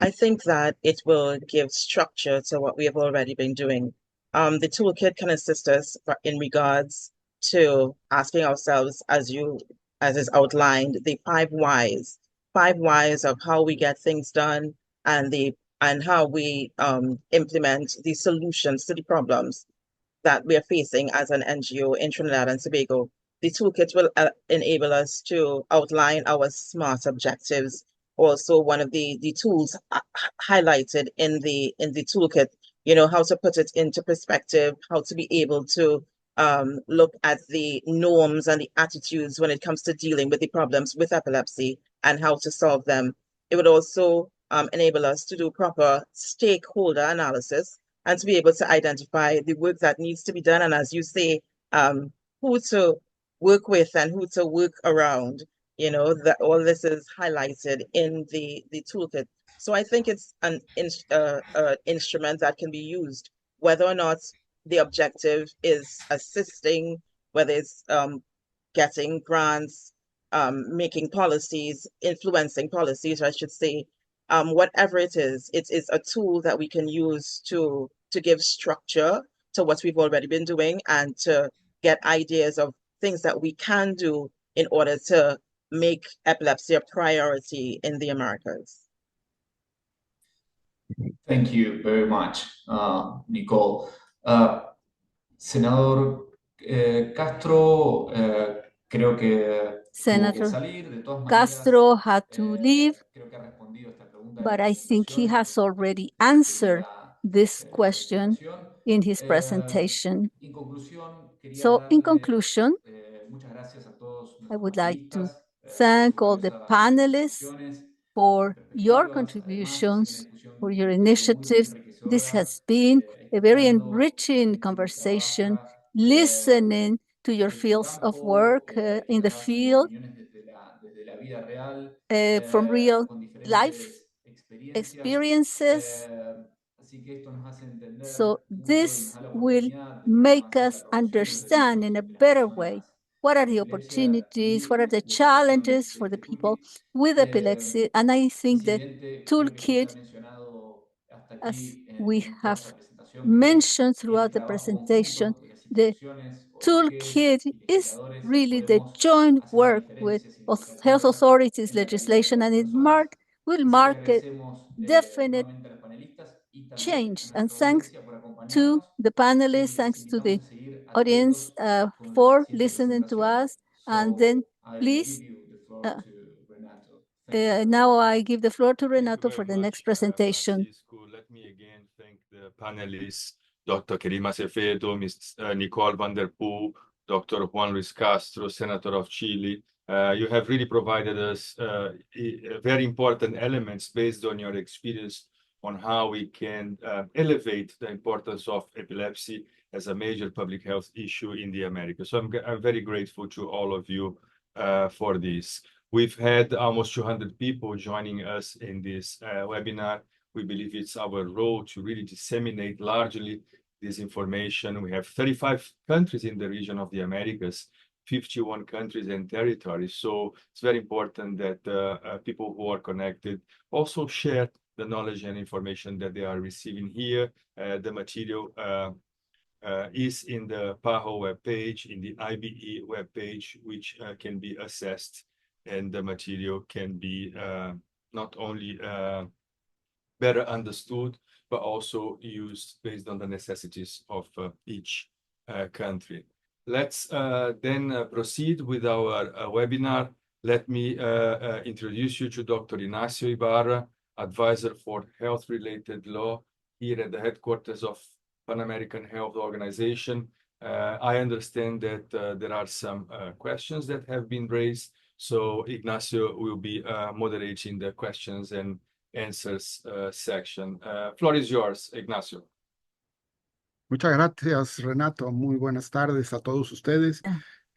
I think that it will give structure to what we have already been doing. The toolkit can assist us in regards to asking ourselves, as is outlined, the 5 whys of how we get things done and how we implement the solutions to the problems that we are facing as an NGO in Trinidad and Tobago. The toolkit will enable us to outline our SMART objectives. Also, one of the tools highlighted in the toolkit, how to put it into perspective, how to be able to look at the norms and the attitudes when it comes to dealing with the problems with epilepsy and how to solve them. It would also enable us to do proper stakeholder analysis and to be able to identify the work that needs to be done. And as you say, who to work with and who to work around, you know, that all this is highlighted in the toolkit. So I think it's an instrument that can be used, whether or not the objective is assisting, whether it's getting grants, making policies, influencing policies, I should say, whatever it is a tool that we can use to give structure to what we've already been doing and to get ideas of things that we can do in order to make epilepsy a priority in the Americas. Thank you very much, Nicole. Senador Castro, creo que tuvo que Senator salir. De todas Castro maneras, had to leave, creo que ha respondido esta pregunta but en I think he presentación. has already answered this question Presentación. in his presentation. En conclusión, quería So in darle conclusion, muchas gracias a todos I nuestros would like to panelistas por thank sus all the valiosas panelists exposiciones, for your perspectivas. Además, ha sido una contributions, for your discusión muy initiatives. This enriquecedora, has been a very escuchando enriching gente que conversation, trabaja listening to your en el fields of campo work y in que the da sus field opiniones desde la vida real, from real con life diferentes experiencias. experiences. Así que esto nos hace entender So mucho y nos this da la will oportunidad de conocer make más sobre us la profesión y los understand derechos in a de las better way personas what are con the epilepsia opportunities, y what are the la implementación challenges de for the este people toolkit. with epilepsy. And I think the Incidente, creo que no se ha toolkit, mencionado hasta as aquí we en toda have esta presentación, que es mentioned el throughout the trabajo presentation, conjunto de las the instituciones, ONGs toolkit y is legisladores. really the Podemos joint hacer una work with diferencia health significativa authorities en la calidad de legislation, vida de and las it personas. will Así que mark a agradecemos definite nuevamente a los panelistas y también a change. And nuestra thanks audiencia por to acompañarnos the y panelists, les thanks to invitamos the a seguir audience atentos con la for siguiente listening to presentación. us. And then So I please, give you the floor to Renato. now I give the floor to Thank you Renato for very the next much, presentation. Francisco. Let me again thank the panelists, Dr. Kerima Acevedo, Ms. Nicole van der Poel, Dr. Juan Luis Castro, Senator of Chile. You have really provided us very important elements based on your experience on how we can elevate the importance of epilepsy as a major public health issue in the Americas. So I'm very grateful to all of you for this. We've had almost 200 people joining us in this webinar. We believe it's our role to really disseminate largely this information. We have 35 countries in the region of the Americas, 51 countries and territories. So it's very important that people who are connected also share the knowledge and information that they are receiving here. The material is in the PAHO webpage, in the IBE webpage, which can be accessed, and the material can be not only better understood, but also used based on the necessities of each country. Let's then proceed with our webinar. Let me introduce you to Dr. Ignacio Ibarra, advisor for health-related law here at the headquarters of Pan American Health Organization. I understand that there are some questions that have been raised, so Ignacio will be moderating the questions and answers section. Floor is yours, Ignacio. Muchas gracias, Renato. Muy buenas tardes a todos ustedes.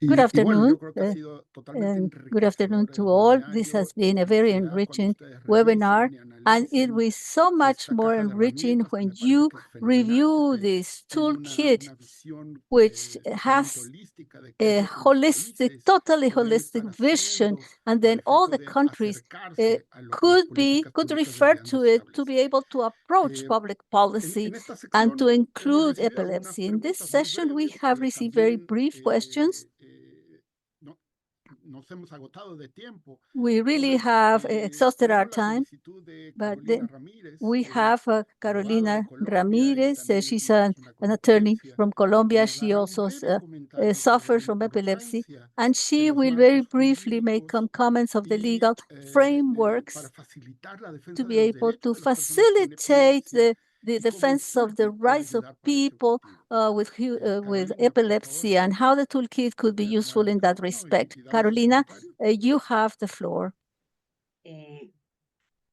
Good Bueno, yo afternoon, creo que ha sido totalmente and good afternoon enriquecedor to el all. This webinario has y been a la very utilidad cuando enriching ustedes webinar, revisen y and it analicen was so much esta more caja de enriching herramientas que when me parece you que es fenomenal review porque this tiene toolkit, una visión which totalmente has holística de qué es a lo que los holistic, países totally podrían holistic estar vision, haciendo and al then all efecto the de countries acercarse a lo que las políticas could públicas refer deberían de to it to be establecer. able to approach public policy En esta and to sección hemos include recibido algunas epilepsy. In this preguntas muy session, we breves, have received very también brief questions. nos hemos agotado de tiempo. We really have exhausted our Tenemos la time, solicitud de but Carolina then Ramírez, we have abogada de Carolina Colombia y Ramirez. también es She's una an persona con attorney epilepsia, from y Colombia. nos She dará un also breve comentario sobre suffers la from epilepsy, importancia and de she los will very marcos briefly make jurídicos some comments of the y legal para frameworks facilitar la to defensa be de los able to derechos de las personas con facilitate epilepsia the y cómo el defense of the toolkit puede rights of ayudar para ese people objetivo. with Carolina, por epilepsy, favor, and how the toolkit could be puede tomar useful el in that micrófono respect. y darnos su Carolina, comentario. you have the floor.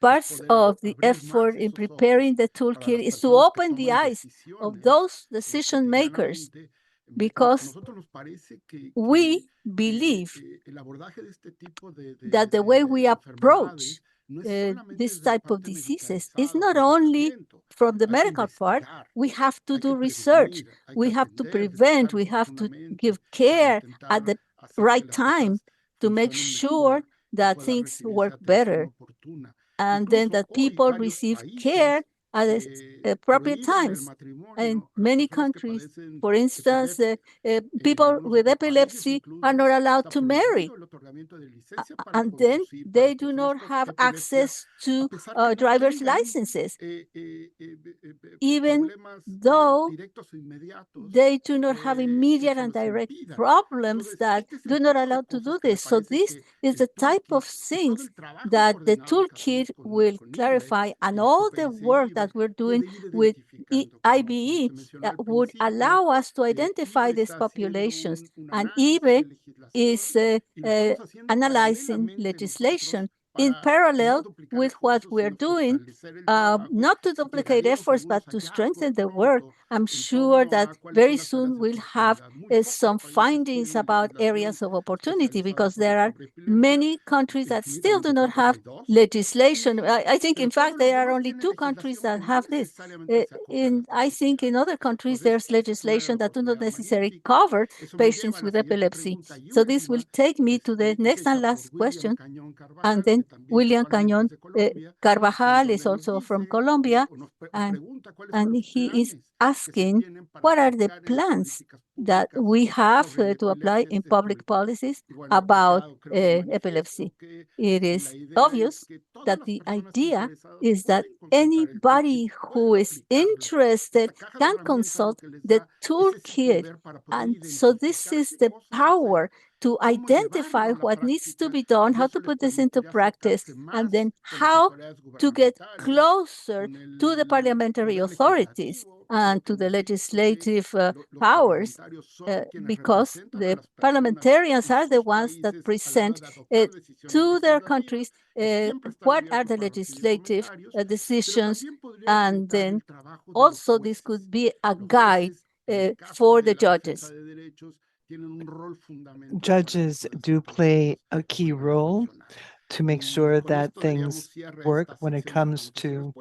parts of the effort in preparing the toolkit is to open the eyes of those decision makers, because we believe that the way we approach this type of diseases is not only from the medical part. We have to do research, we have to prevent, we have to give care at the right time to make sure that things work better, and then that people receive care at appropriate times. In many countries, for instance, people with epilepsy are not allowed to marry, and then they do not have access to driver's licenses, even though they do not have immediate and direct problems that do not allow to do this. So this is the type of things that the toolkit will clarify, and all the work that we're doing with IBE would allow us to identify these populations, and even is analyzing legislation in parallel with what we're doing, not to duplicate efforts, but to strengthen the work. I'm sure that very soon we'll have some findings about areas of opportunity, because there are many countries that still do not have legislation. I think, in fact, there are only 2 countries that have this. I think in other countries, there's legislation that do not necessarily cover patients with epilepsy. So this will take me to the next and last question. And then William Cañón Carvajal is also from Colombia, and he is asking, what are the plans that we have to apply in public policies about epilepsy? It is obvious that the idea is that anybody who is interested can consult the toolkit. And so this is the power to identify what needs to be done, how to put this into practice, and then how to get closer to the parliamentary authorities and to the legislative powers, because the parliamentarians are the ones that present to their countries what are the legislative decisions, and then also this could be a guide for the judges. Judges do play a key role to make sure that things work when it comes to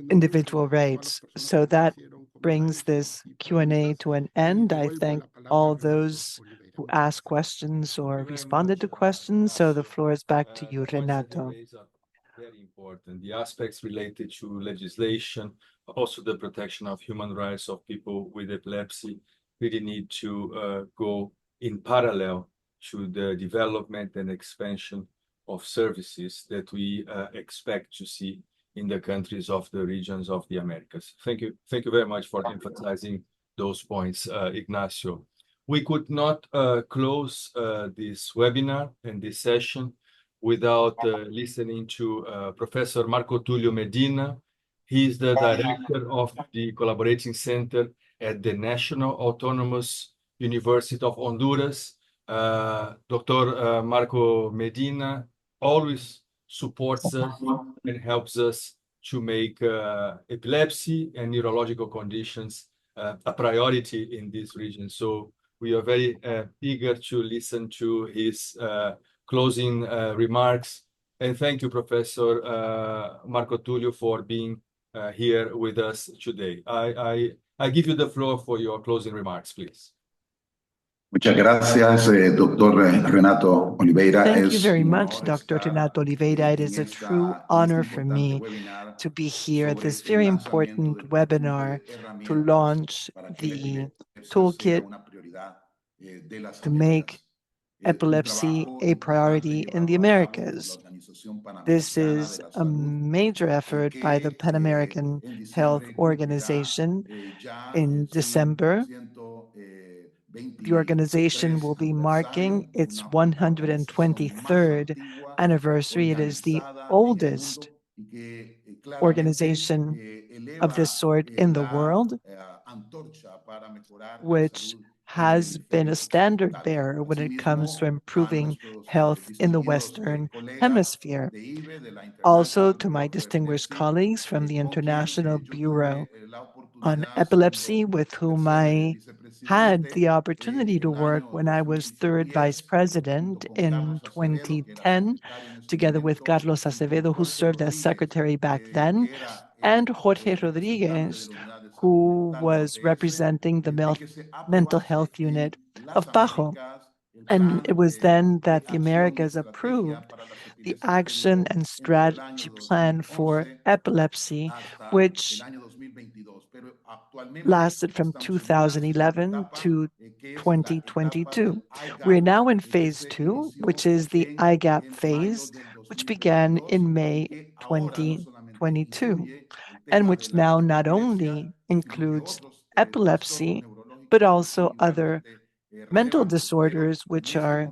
individual rights. So that brings this Q&A to an end. I thank all those who asked questions or responded to questions. So the floor is back to you, Renato. Very important. The aspects related to legislation, also the protection of human rights of people with epilepsy, really need to go in parallel to the development and expansion of services that we expect to see in the countries of the regions of the Americas. Thank you. Thank you very much for emphasizing those points, Ignacio. We could not close this webinar and this session without listening to Professor Marco Tulio Medina. He is the director of the Collaborating Center at the National Autonomous University of Honduras. Dr. Marco Medina always supports us and helps us to make epilepsy and neurological conditions a priority in this region. So we are very eager to listen to his closing remarks. And thank you, Professor Marco Tulio, for being here with us today. I give you the floor for your closing remarks, please. Muchas gracias, Dr. Renato Oliveira. Thank you very much, Dr. Renato Oliveira. It is a true honor for me to be here at this very important webinar to launch the toolkit to make epilepsy a priority in the Americas. This is a major effort by the Pan American Health Organization. In December, the organization will be marking its 123rd anniversary. It is the oldest organization of this sort in the world, which has been a standard bearer when it comes to improving health in the Western Hemisphere. Also, to my distinguished colleagues from the International Bureau on Epilepsy, with whom I had the opportunity to work when I was third vice president in 2010, together with Carlos Acevedo, who served as secretary back then, and Jorge Rodriguez, who was representing the mental health unit of PAHO. And it was then that the Americas approved the action and strategy plan for epilepsy, which lasted from 2011 to 2022. We're now in phase 2, which is the IGAP phase, which began in May 2022, and which now not only includes epilepsy, but also other mental disorders which are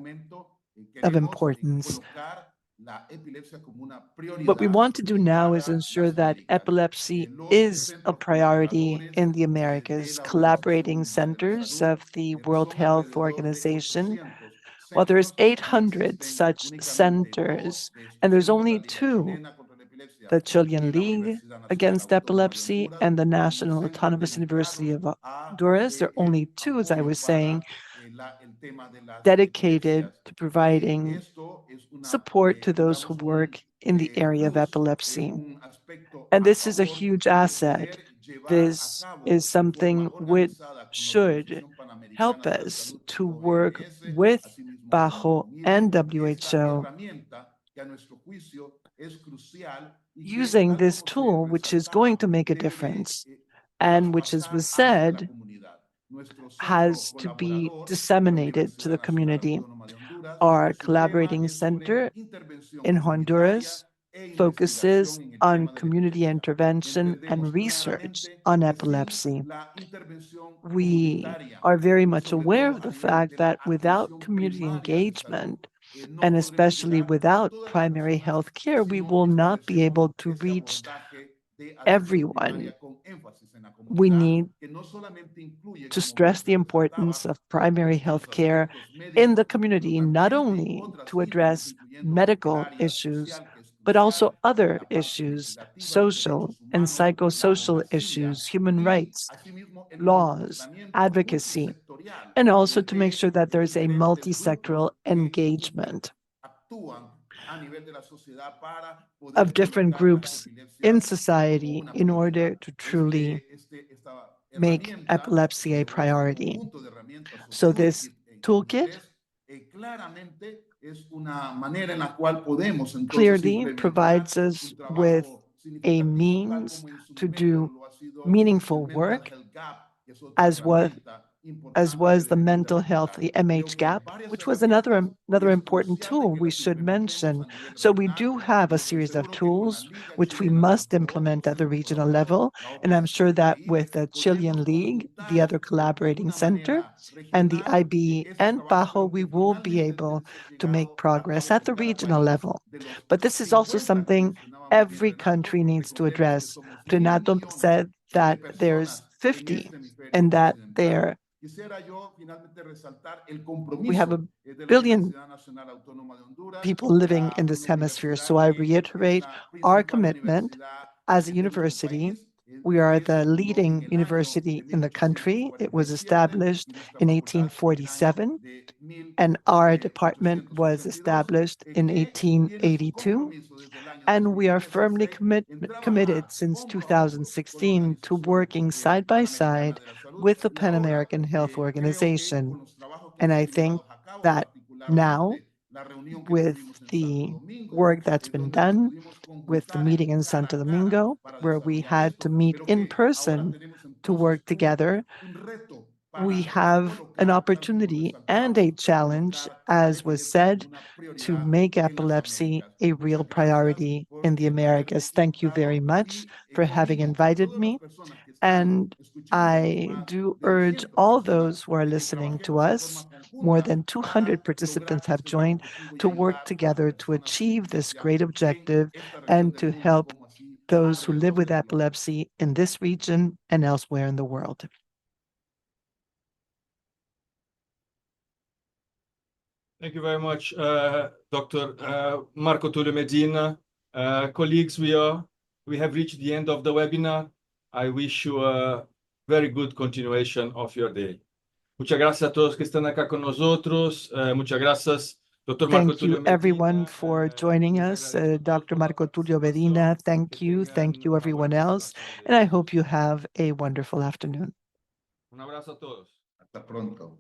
of importance. What we want to do now is ensure that epilepsy is a priority in the Americas. Collaborating centers of the World Health Organization, well, there's 800 such centers, and there's only 2, the Chilean League Against Epilepsy and the National Autonomous University of Honduras. There are only 2, as I was saying, dedicated to providing support to those who work in the area of epilepsy. And this is a huge asset. This is something which should help us to work with PAHO and WHO using this tool, which is going to make a difference, and which, as was said, has to be disseminated to the community. Our collaborating center in Honduras focuses on community intervention and research on epilepsy. We are very much aware of the fact that without community engagement, and especially without primary health care, we will not be able to reach everyone. We need to stress the importance of primary health care in the community, not only to address medical issues, but also other issues, social and psychosocial issues, human rights, laws, advocacy, and also to make sure that there's a multi-sectoral engagement of different groups in society in order to truly make epilepsy a priority. So this toolkit clearly provides us with a means to do meaningful work, as was the mental health, the MH-GAP, which was another important tool we should mention. So we do have a series of tools which we must implement at the regional level, and I'm sure that with the Chilean League, the other collaborating center, and the IB and PAHO, we will be able to make progress at the regional level. But this is also something every country needs to address. Renato said that there's 50 and that we have 1 billion people living in this hemisphere. So I reiterate our commitment as a university. We are the leading university in the country. It was established in 1847, and our department was established in 1882. And we are firmly committed since 2016 to working side by side with the Pan American Health Organization. And I think that now, with the work that's been done, with the meeting in Santo Domingo, where we had to meet in person to work together, we have an opportunity and a challenge, as was said, to make epilepsy a real priority in the Americas. Thank you very much for having invited me. And I do urge all those who are listening to us, more than 200 participants have joined, to work together to achieve this great objective and to help those who live with epilepsy in this region and elsewhere in the world. Thank you very much, Dr. Marco Tulio Medina. Colleagues, we have reached the end of the webinar. I wish you a very good continuation of your day. Muchas gracias a todos que están acá con nosotros. Muchas gracias, doctor Marco Thank you, Tulio everyone, Medina. for joining us. Dr. Marco Tulio Medina, thank you. Thank you, everyone else. And I hope you have a wonderful afternoon. Un abrazo a todos. Hasta pronto.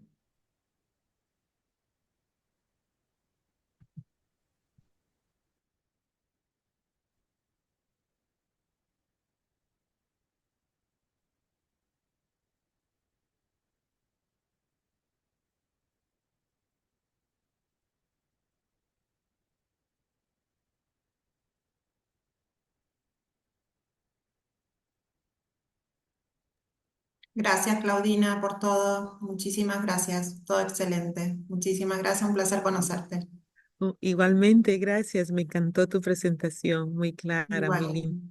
Gracias, Claudina, por todo. Muchísimas gracias. Todo excelente. Muchísimas gracias. Un placer conocerte. Igualmente, gracias. Me encantó tu presentación, muy clara, muy Igual. linda.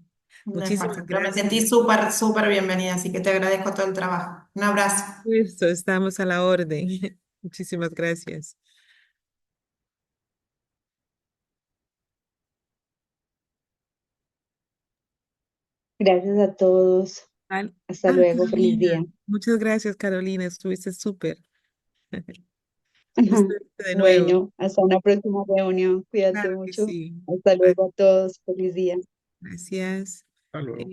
No es Muchísimas fácil, pero me gracias. sentí súper, súper bienvenida, así que te agradezco todo el trabajo. Un abrazo. Listo, estamos a la orden. Muchísimas gracias. Gracias a todos. Hasta luego. Feliz Carolina. día. Muchas gracias, Carolina. Estuviste súper. Gusto verte de nuevo. Bueno, hasta una próxima reunión. Cuídate Claro que mucho. sí. Hasta luego a todos. Feliz día. Gracias. Hasta luego.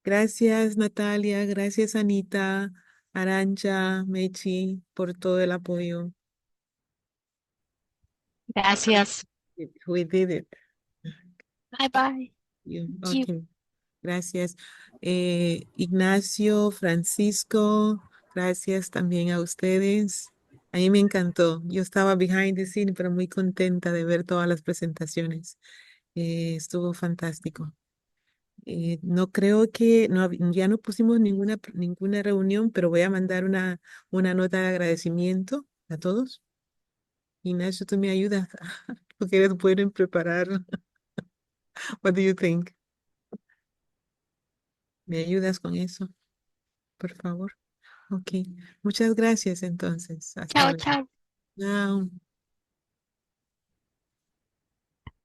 Gracias, Natalia. Gracias, Anita, Arancha, Mechi, por todo el apoyo. Gracias. We did it. Bye bye. Okay. Gracias. Ignacio, Francisco, gracias también a ustedes. A mí me encantó. Yo estaba behind the scene, pero muy contenta de ver todas las presentaciones. Estuvo fantástico. No creo que, ya no pusimos ninguna reunión, pero voy a mandar una nota de agradecimiento a todos. Ignacio, tú me ayudas, porque eres bueno en preparar. What do you think? ¿Me ayudas con eso, por favor? Ok, muchas gracias entonces. Hasta Chao, luego. chao. Chao.